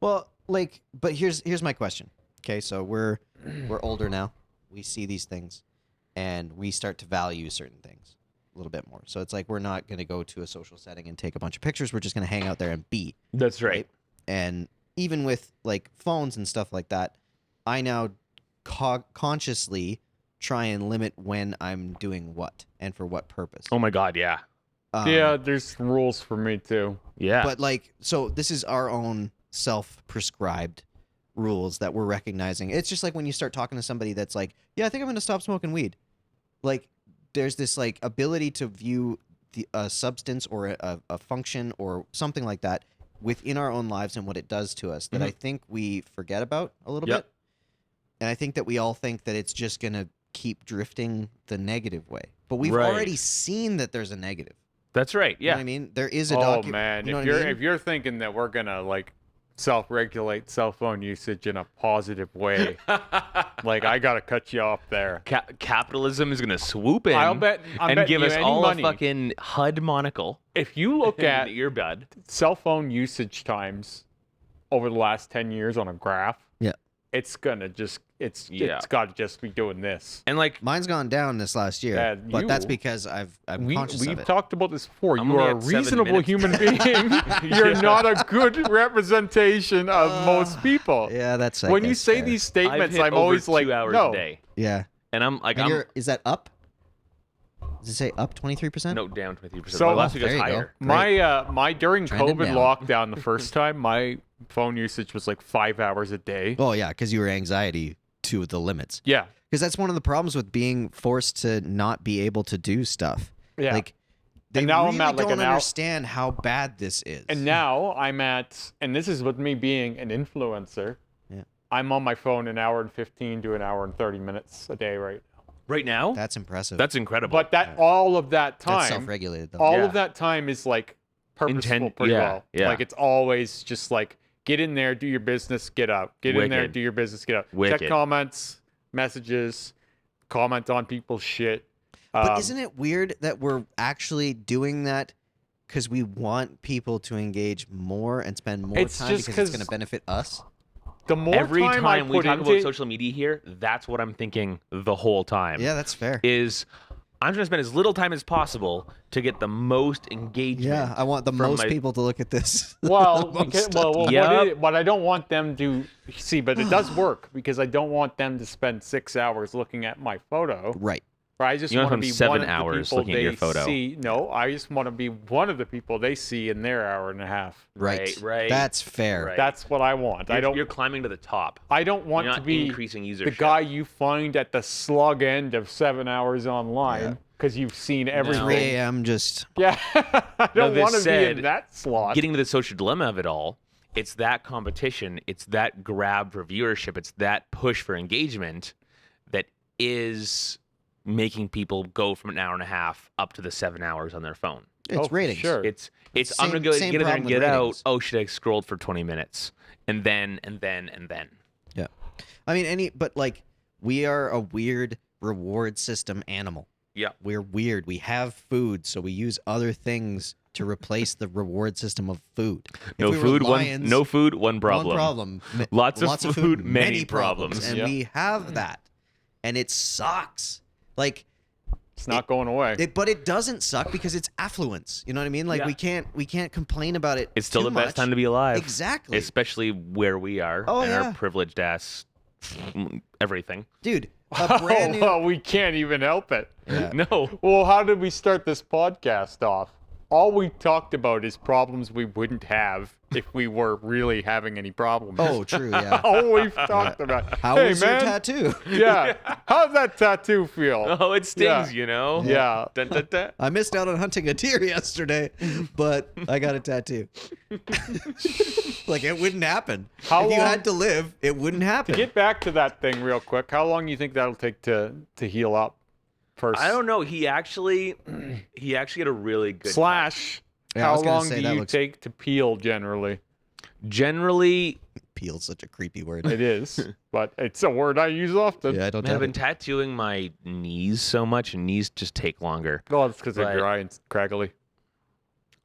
Well, like, but here's my question. Okay, so we're older now. We see these things, and we start to value certain things a little bit more. So it's like we're not going to go to a social setting and take a bunch of pictures. We're just going to hang out there and be. That's right. And even with like phones and stuff like that, I now consciously try and limit when I'm doing what and for what purpose. Oh my God, yeah, Yeah, there's rules for me too. yeah. But like, so this is our own self-prescribed rules that we're recognizing. It's just like when you start talking to somebody that's like, yeah, I think I'm going to stop smoking weed. Like, there's this like ability to view a substance or a function or something like that within our own lives and what it does to us that I think we forget about a little Yep. bit. And I think that we all think that it's just going to keep drifting the negative way. But we've Right. already seen that there's a negative. That's right. You know Yeah. what I mean? There is a Oh man, you know if what I you're mean? if you're thinking that we're gonna like self-regulate cell phone usage in a positive way, like I gotta cut you off there. Capitalism is gonna swoop in. I'll bet and give you us any all money. a fucking HUD monocle. If you look at in the earbud. cell phone usage times over the last 10 years on a graph, Yeah. it's gonna just it's Yeah. got to just be doing this. And like, Mine's gone down this last year, Yeah, but that's you- because I'm conscious of We've it. talked about this before. I'm You only are a at 7 reasonable minutes. human being. You're not a good representation of most people. Yeah, that's I When you guess say fair. these I've statements, hit I'm over always 2 like, hours no. a day, Yeah. and I'm like, And is that up? Does it say up 23%? no, down 23%. So- last week There was you go. higher. My during Trending COVID down. lockdown the first time, my phone usage was like 5 hours a day. Oh yeah, because you were anxiety to the limits. Yeah. Because that's one of the problems with being forced to not be able to do stuff. Yeah. Like they And now I'm really at, like, don't an hour- understand how bad this is. And now I'm at, and this is with me being an influencer. Yeah. I'm on my phone an hour and 15 to an hour and 30 minutes a day right now. Right now, that's impressive. that's incredible. But that all of that That's time, self-regulated though. all Yeah. of that time is like purposeful Intent- pretty yeah, well. yeah. Like it's always just like get in there, do your business, get out. Get in there, Wicked. do your business, get out. Wicked. Check comments, messages, comment on people's shit. But isn't it weird that we're actually doing that because we want people to engage more and spend more It's time just because it's 'cause going to benefit us? the more every time, I time we put talk into about social media here, that's what I'm thinking the whole time. Yeah, that's fair. Is I'm trying to spend as little time as possible to get the most engagement. Yeah, I want the from most my- people to look at this. Well, Most because, of well, Yep. what I don't want them to see, but it does work because I don't want them to spend 6 hours looking at my photo. Right. I just You want want to them be 7 one of the hours people looking at your they photo. see. No, I just want to be one of the people they see in their hour and a half. Right. Right. That's fair. Right. That's what I want. You're climbing to the top. I don't want You're to not be increasing usership. the guy you find at the slug end of 7 hours online. because you've seen everything. 3 a.m. just Yeah, I don't this want to be said, in that slot. Getting to the social dilemma of it all, it's that competition, it's that grab for viewership, it's that push for engagement that is making people go from an hour and a half up to the 7 hours on their phone. it's for ratings. Sure. It's Same- I'm gonna go same get in there problem and with get out. ratings. Oh shit! I scrolled for 20 minutes, and then. Yeah. I mean, but like, we are a weird reward system animal. Yeah. We're weird. We have food, so we use other things to replace the reward system of food. If No we were food, lions, one food, one problem. One problem. Lots of food, many problems. And Yeah. we have that. And it sucks. Like, It's not going away. but it doesn't suck because it's affluence. You know what I mean? Like, Yeah. we can't complain about it. It's still too the best much. time to be alive. Exactly. Especially where we are Oh, and yeah. our privileged ass everything. Dude, a brand new well, we can't even help it. Yeah. No. Well, how did we start this podcast off? All we talked about is problems we wouldn't have if we were really having any problems. Oh, true, yeah. All we've talked about. How hey, was man. your tattoo? Yeah. How's that tattoo feel? Oh, it stings, Yeah. you know? Yeah. Dun, dun, dun. I missed out on hunting a deer yesterday, but I got a tattoo. Like, it wouldn't happen. How if you long- had to live, it wouldn't happen. Get back to that thing real quick. How long do you think that'll take to heal up? First. I don't know. He actually had a really good Slash. Yeah, I how was gonna long say do that you looks- take to peel generally? Generally, Peel's such a creepy word. It is, but it's a word I use often. Yeah, I don't I've have been it. tattooing my knees so much, and knees just take longer. Well, it's because they're Right. dry and craggly.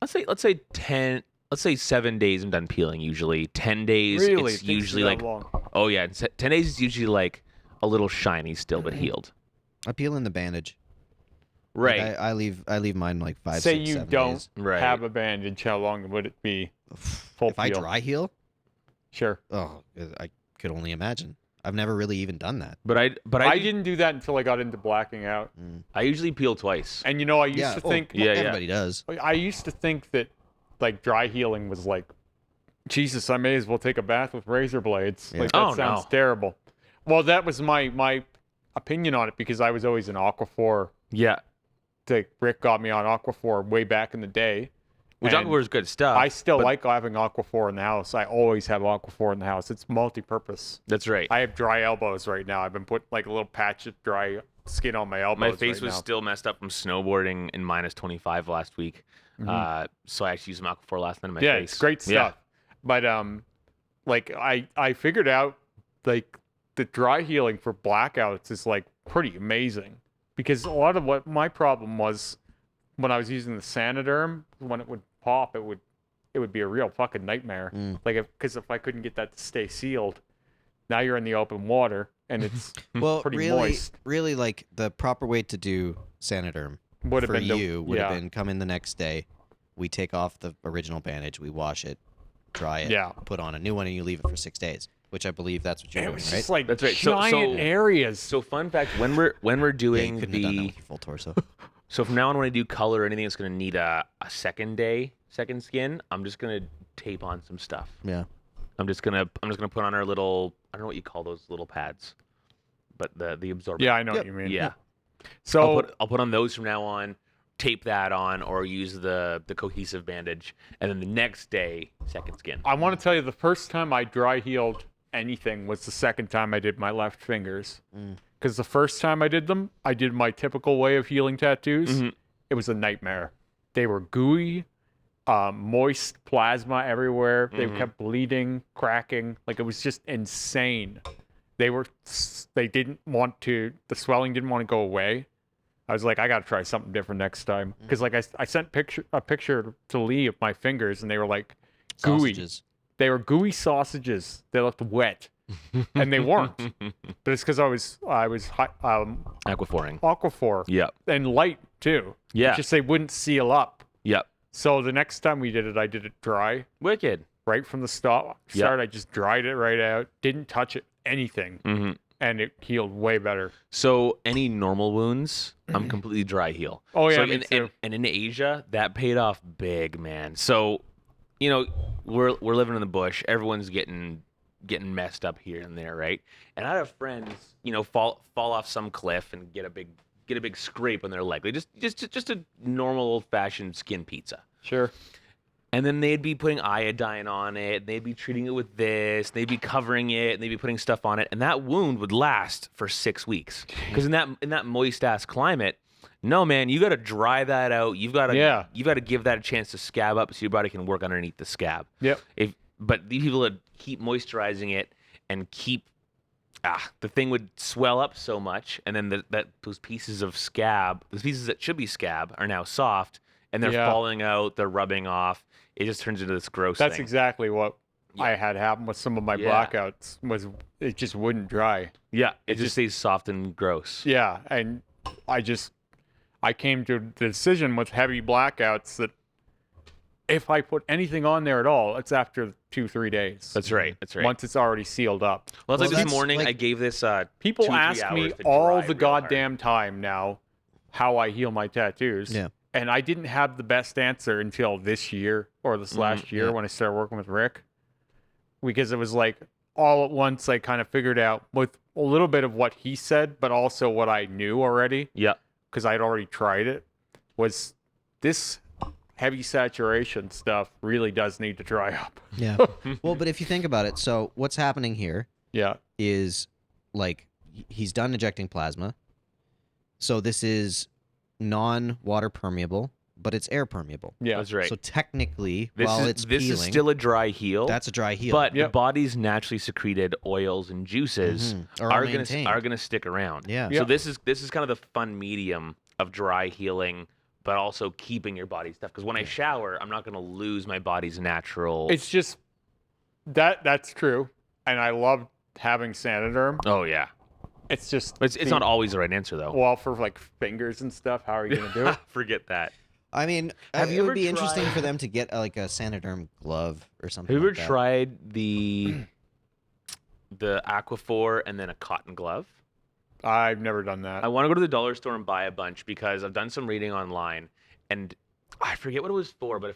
Let's say 10. Let's say 7 days I'm done peeling. Usually 10 days. Really? It's It takes you usually that like long. oh yeah, 10 days is usually like a little shiny still, but healed. I peel in the bandage. Right. Like, I leave mine like 5, Say 6, you 7 don't days. Right. have a bandage. How long would it be? Full If I peel. dry heal, Sure. oh, I could only imagine. I've never really even done that. But I I do- didn't do that until I got into blacking out. I usually peel twice. And you know, I used Yeah, to oh, think well, Yeah, yeah. everybody does. I used to think that like dry healing was like, Jesus, I may as well take a bath with razor blades. Yeah. Like that Oh, sounds no. terrible. Well, that was my opinion on it because I was always an Aquaphor. Yeah. Like Rick got me on Aquaphor way back in the day. Which And Aquaphor is good stuff. I still but- like having Aquaphor in the house. I always have Aquaphor in the house. It's multi-purpose. That's right. I have dry elbows right now. I've been putting like a little patch of dry skin on my elbows. My face right was now. still messed up from snowboarding in minus 25 last week. So I actually used some Aquaphor last night in my yeah, face. it's great Yeah. stuff. But like I figured out like the dry healing for blackouts is like pretty amazing because a lot of what my problem was when I was using the Sanoderm, when it would pop, it would be a real fucking nightmare. Like because if I couldn't get that to stay sealed, now you're in the open water and it's Well, pretty really, moist. really, like the proper way to do Sanoderm Would have for been the- you would have yeah. been come in the next day. We take off the original bandage, we wash it, dry it, Yeah. put on a new one, and you leave it for 6 days. Which I believe that's what you're It doing, was right? just like That's right. giant areas. So fun fact, when we're Yeah, you doing couldn't have done that the with your full torso. so from now on when I do color or anything that's gonna need a second skin, I'm just gonna tape on some stuff. Yeah. I'm just gonna put on our little, I don't know what you call those little pads, but the absorbent. Yeah, I know Yep. what you mean. Yeah. So I'll put on those from now on, tape that on, or use the cohesive bandage, and then the next day second skin. I want to tell you the first time I dry healed anything was the second time I did my left fingers. Because the first time I did them, I did my typical way of healing tattoos. Mhm. It was a nightmare. They were gooey, moist plasma everywhere. They kept bleeding, cracking. Like it was just insane. They didn't want to, the swelling didn't want to go away. I was like, I got to try something different next time. Because like I sent a picture to Lee of my fingers and they were like gooey. Sausages. They were gooey sausages. They looked wet, and they weren't. But it's because I was Aquaphoring. Aquaphor Yep. and light too. Yeah. It's just they wouldn't seal up. Yep. So the next time we did it, I did it dry Wicked. right from the start. I just dried it right out. Didn't touch it anything, Mm-hmm. and it healed way better. So any normal wounds, I'm completely dry heal. Oh, yeah, So me too. and in Asia, that paid off big, man. So, you know, we're living in the bush. Everyone's getting messed up here and there, right? And I have friends, you know, fall off some cliff and get a get a big scrape on their leg, like just a normal old-fashioned skin pizza. Sure. And then they'd be putting iodine on it, and they'd be treating it with this, they'd be covering it, and they'd be putting stuff on it, and that wound would last for 6 weeks. Because in that moist ass climate, no man, you got to dry that out. You've got to give that a chance to scab up so your body can work underneath the scab. Yep. But these people would keep moisturizing it and keep the thing would swell up so much, and then those pieces of scab, those pieces that should be scab, are now soft, and they're falling out, they're rubbing off. It just turns into this gross That's thing. exactly what I had happen with some of my blackouts. Was it just wouldn't dry? Yeah, it just stays soft and gross. Yeah, and I came to the decision with heavy blackouts that if I put anything on there at all, it's after 2-3 days. That's right. Once it's already sealed up. Well, it's like that's this morning, like- I gave this People 2-3 ask me hours to all dry the real hard. goddamn time now how I heal my tattoos. Yeah. And I didn't have the best answer until this year or this last year when I started working with Rick. Because it was like all at once I kind of figured out with a little bit of what he said, but also what I knew already. Yeah. Because I'd already tried it, was this heavy saturation stuff really does need to dry up. Yeah. Well, but if you think about it, so what's happening here Yeah. is like he's done ejecting plasma. So this is non-water permeable, but it's air permeable. Yeah. That's right. So technically, This while is, it's this peeling, is still a dry heal. that's a dry heal. But the Yep. body's naturally secreted oils and juices Are maintained. are gonna stick around. Yeah. So this is kind of the fun medium of dry healing, but also keeping your body stuff. Because when I shower, I'm not gonna lose my body's natural. It's just that's true. And I love having Sanoderm. Oh yeah. It's just It's not always the right answer though. well for like fingers and stuff. How are you gonna do it? Forget that. I mean, Have it you would ever be interesting tried- for them to get like a Sanoderm glove or something. Have you ever like that. tried the Aquaphor and then a cotton glove? I've never done that. I want to go to the dollar store and buy a bunch because I've done some reading online and I forget what it was for, but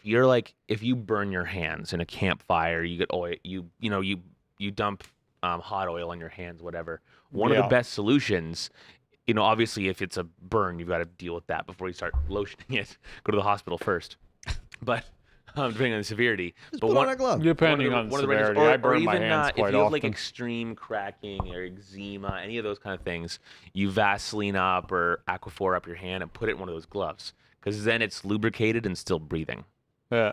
if you burn your hands in a campfire, you get oil, you dump hot oil on your hands, whatever. One of the Yeah. best solutions, obviously if it's a burn, you've got to deal with that before you start lotioning it. Go to the hospital first. But depending on the severity. Just but put one, on a glove. Depending on one of the severity, ranges- I burn my hands if quite you have like often. extreme cracking or eczema, any of those kind of things, you Vaseline up or Aquaphor up your hand and put it in one of those gloves because then it's lubricated and still breathing. Yeah.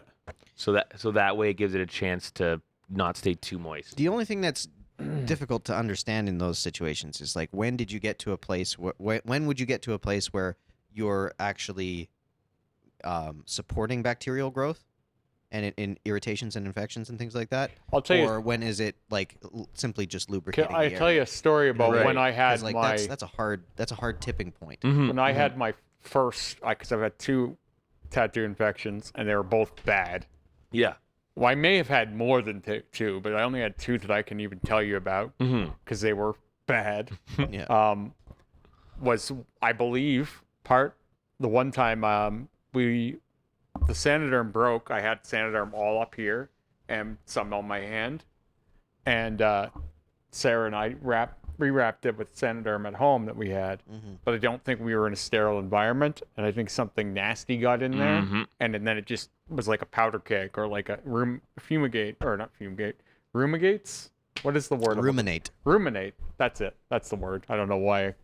So that way it gives it a chance to not stay too moist. The only thing that's difficult to understand in those situations is like when did you get to a place when would you get to a place where you're actually supporting bacterial growth and in irritations and infections and things like that? I'll tell you. Or when is it like simply just lubricating? I the tell you a story about Right. when I had 'Cause, like my that's a hard tipping point. Mhm, when I mhm. had my first because I've had 2 tattoo infections and they were both bad. Yeah. Well, I may have had more than 2, but I only had 2 that I can even tell you about Mm-hmm. because they were bad. Yeah. Was I believe the one time the Sanoderm broke. I had Sanoderm all up here and some on my hand, and Sarah and I rewrapped it with Sanoderm at home that we had, but I don't think we were in a sterile environment, and I think something nasty got in there, Mhm. and then it just was like a powder cake or like a rumigates. What is the word? Ruminate. Ruminate. That's it. That's the word. I don't know why.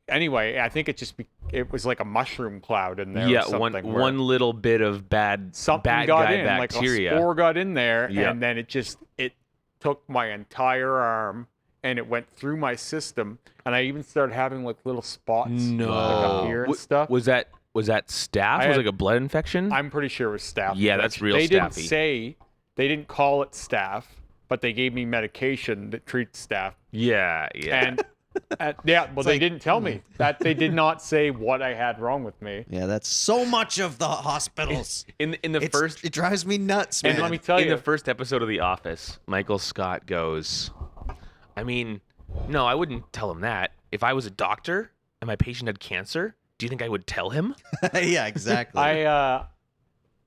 Anyway, I think it was like a mushroom cloud in there. Yeah, or something where one little bit of bad something bad got guy in, bacteria. like a spore got in there, Yeah. and then it took my entire arm and it went through my system, and I even started having like little spots like up here and stuff. Was that staph? I Was had- it like a blood infection? I'm pretty sure it was staph. Yeah, that's real They didn't staffy. they didn't call it staph, but they gave me medication that treats staph. yeah. And yeah, well, they like- didn't tell me that. They did not say what I had wrong with me. Yeah, that's so much of the hospitals. in the first It drives me nuts, man. And let me tell in you, the first episode of The Office, Michael Scott goes, I mean, no, I wouldn't tell him that. If I was a doctor and my patient had cancer, do you think I would tell him? Yeah, exactly.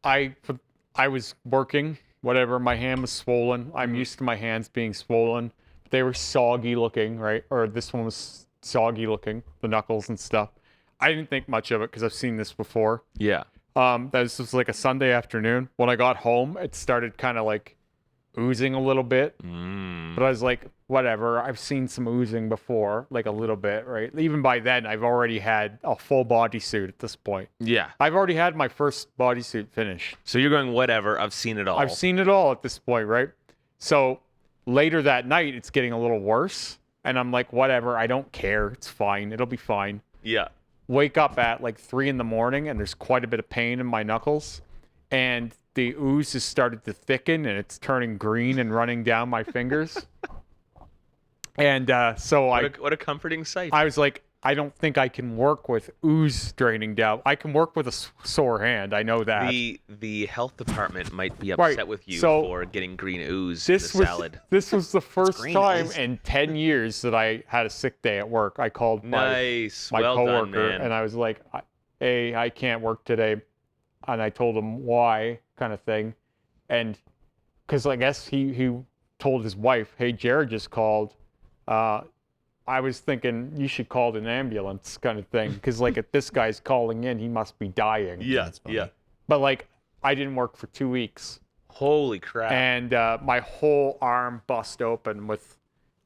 I was working, whatever. My hand was swollen. I'm used to my hands being swollen. They were soggy looking, right? Or this one was soggy looking, the knuckles and stuff. I didn't think much of it because I've seen this before. Yeah. That was like a Sunday afternoon. When I got home, it started kind of like oozing a little bit. But I was like, whatever. I've seen some oozing before, like a little bit, right? Even by then, I've already had a full bodysuit at this point. Yeah. I've already had my first bodysuit finished. So you're going, whatever. I've seen it all. I've seen it all at this point, right? So later that night, it's getting a little worse. And I'm like, whatever. I don't care. It's fine. It'll be fine. Yeah. Wake up at like 3 a.m. and there's quite a bit of pain in my knuckles. And the ooze has started to thicken and it's turning green and running down my fingers. And so What a comforting sight. I was like, I don't think I can work with ooze draining down. I can work with a sore hand. I know that. The health department might be Right, upset with you so for getting green ooze this in the was salad. this was the first green time ooze. in 10 years that I had a sick day at work. I called Nice. my well coworker done, man. and I was like, hey, I can't work today. And I told him why, kind of thing. And because I guess he told his wife, hey, Jared just called. I was thinking you should call an ambulance, kind of thing. Because like if this guy's calling in, he must be dying. Yeah. That's funny. Yeah. But like I didn't work for 2 weeks. Holy crap. And my whole arm bust open with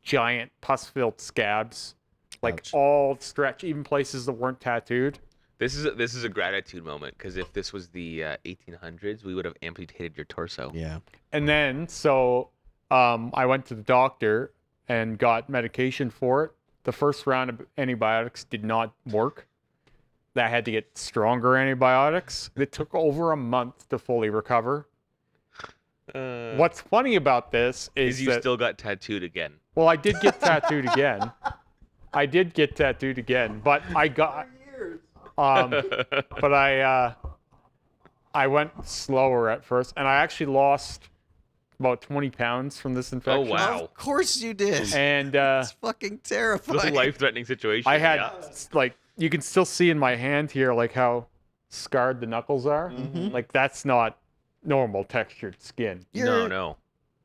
giant pus-filled scabs, like Ouch. all stretched, even places that weren't tattooed. This is a gratitude moment because if this was the 1800s, we would have amputated your torso. Yeah. And then so I went to the doctor and got medication for it. The first round of antibiotics did not work. I had to get stronger antibiotics. It took over a month to fully recover. What's funny about this is you that still got tattooed again. well, I did get tattooed again. I did get tattooed again, but I got but I went slower at first, and I actually lost about 20 pounds from this infection. wow. Of course you did. And It's fucking It's a terrifying. life-threatening situation. I had yeah. like you can still see in my hand here like how scarred the knuckles are. Like that's not normal textured skin. No.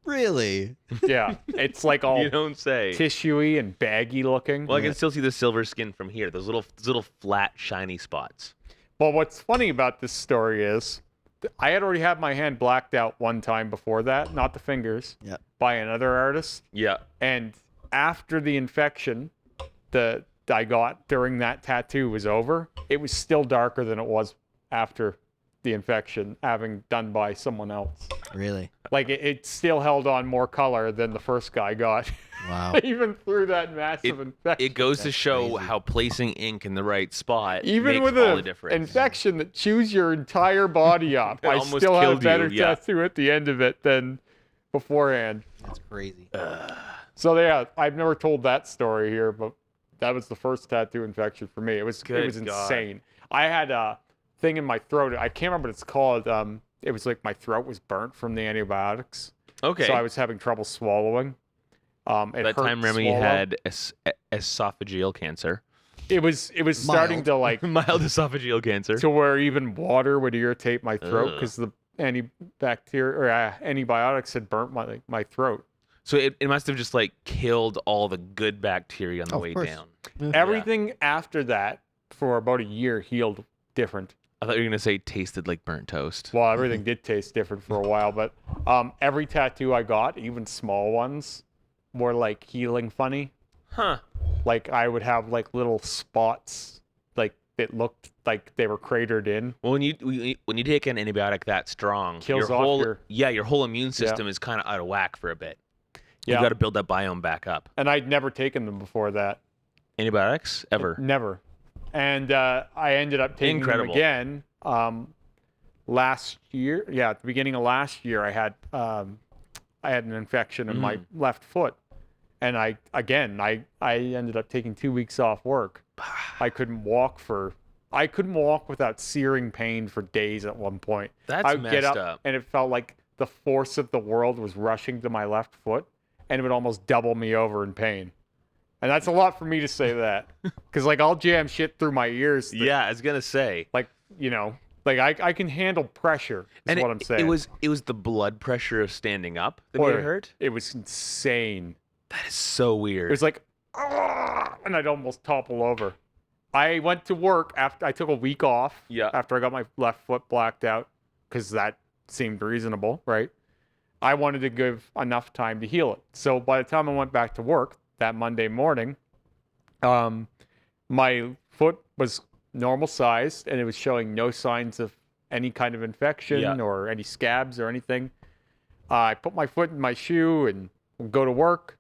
Really? Yeah, it's like all You don't say. tissuey and baggy looking. Well, I can still see the silver skin from here. Those little flat, shiny spots. Well, what's funny about this story is I had already had my hand blacked out one time before that, not the fingers, Yeah. by another artist. Yeah. And after the infection that I got during that tattoo was over, it was still darker than it was after the infection having done by someone else. Really? Like it still held on more color than the first guy got, Wow. even through that massive infection. It goes to That's show crazy. how placing ink in the right spot Even makes with all the an difference. infection that chews your entire body up, I almost still had a killed you, better yeah. tattoo at the end of it than beforehand. That's crazy. So yeah, I've never told that story here, but that was the first tattoo infection for me. It was Good God. insane. I had a thing in my throat. I can't remember what it's called. It was like my throat was burnt from the antibiotics. Okay. So I was having trouble swallowing. It that hurt time to Remy swallow. had esophageal cancer. It was starting Mild. to like Mild esophageal cancer. to where even water would irritate my throat Ugh. because the antibacterial or antibiotics had burnt my throat. So it must have just like killed all the good bacteria on the Of way course. down. Everything after that for about a year healed different. I thought you were gonna say tasted like burnt toast. Well, everything did taste different for a while, but every tattoo I got, even small ones, were like healing funny. Huh. Like I would have like little spots, like it looked like they were cratered in. Well, when you take an antibiotic that strong, Kills your off whole your- whole immune system is kind of out of whack for a bit. Yeah. You got to build that biome back up. And I'd never taken them before that. Antibiotics ever? Never. And I ended up taking Incredible. them again last year. Yeah, at the beginning of last year, I had an infection in my left foot, and I ended up taking 2 weeks off work. I couldn't walk without searing pain for days at one point. That's I would get messed up, up. and it felt like the force of the world was rushing to my left foot, and it would almost double me over in pain. And that's a lot for me to say that, because like I'll jam shit through my ears. Yeah, I was gonna say. Like like I can handle pressure. Is And what I'm saying. it was the blood pressure of standing up that made Boy, it hurt. It was insane. That is so It weird. was like, "Ah," and I'd almost topple over. I went to work after I took a week off. Yeah. After I got my left foot blacked out, because that seemed reasonable, right? I wanted to give enough time to heal it. So by the time I went back to work that Monday morning, my foot was normal sized and it was showing no signs of any kind of infection Yeah. or any scabs or anything. I put my foot in my shoe and go to work.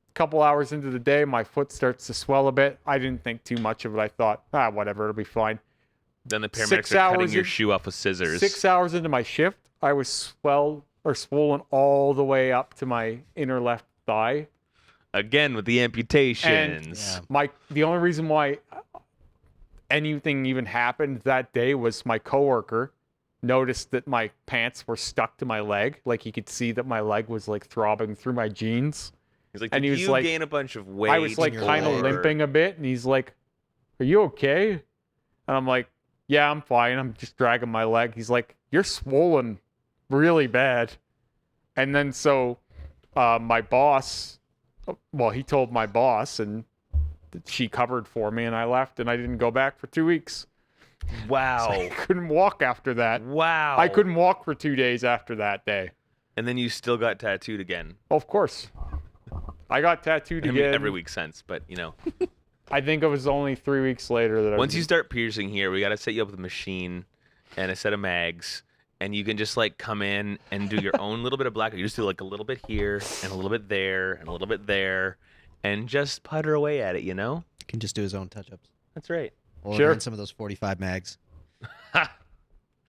A couple hours into the day, my foot starts to swell a bit. I didn't think too much of it. I thought, whatever, it'll be fine. Then the paramedics 6 are cutting hours your in- shoe off with scissors. 6 hours into my shift, I was swollen all the way up to my inner left thigh. Again with the amputations. The only reason why anything even happened that day was my coworker noticed that my pants were stuck to my leg. Like he could see that my leg was like throbbing through my jeans. He's like, and did he was you like- gain a bunch of weight? I was like kind of or- limping a bit, and he's like, "Are you okay?" And I'm like, "Yeah, I'm fine. I'm just dragging my leg." He's like, "You're swollen really bad." And then so my boss, well, he told my boss, and she covered for me, and I left, and I didn't go back for 2 weeks. Wow. I couldn't walk after that. Wow. I couldn't walk for 2 days after that day. And then you still got tattooed again. Of course. I got tattooed I mean, again. every week since, but I think it was only 3 weeks later that I once you start piercing here, we got to set you up with a machine and a set of mags, and you can just like come in and do your own little bit of black. You just do like a little bit here and a little bit there and a little bit there, and just putter away at it. He can just do his own touch-ups. That's right. Or Sure. run some of those 45 mags.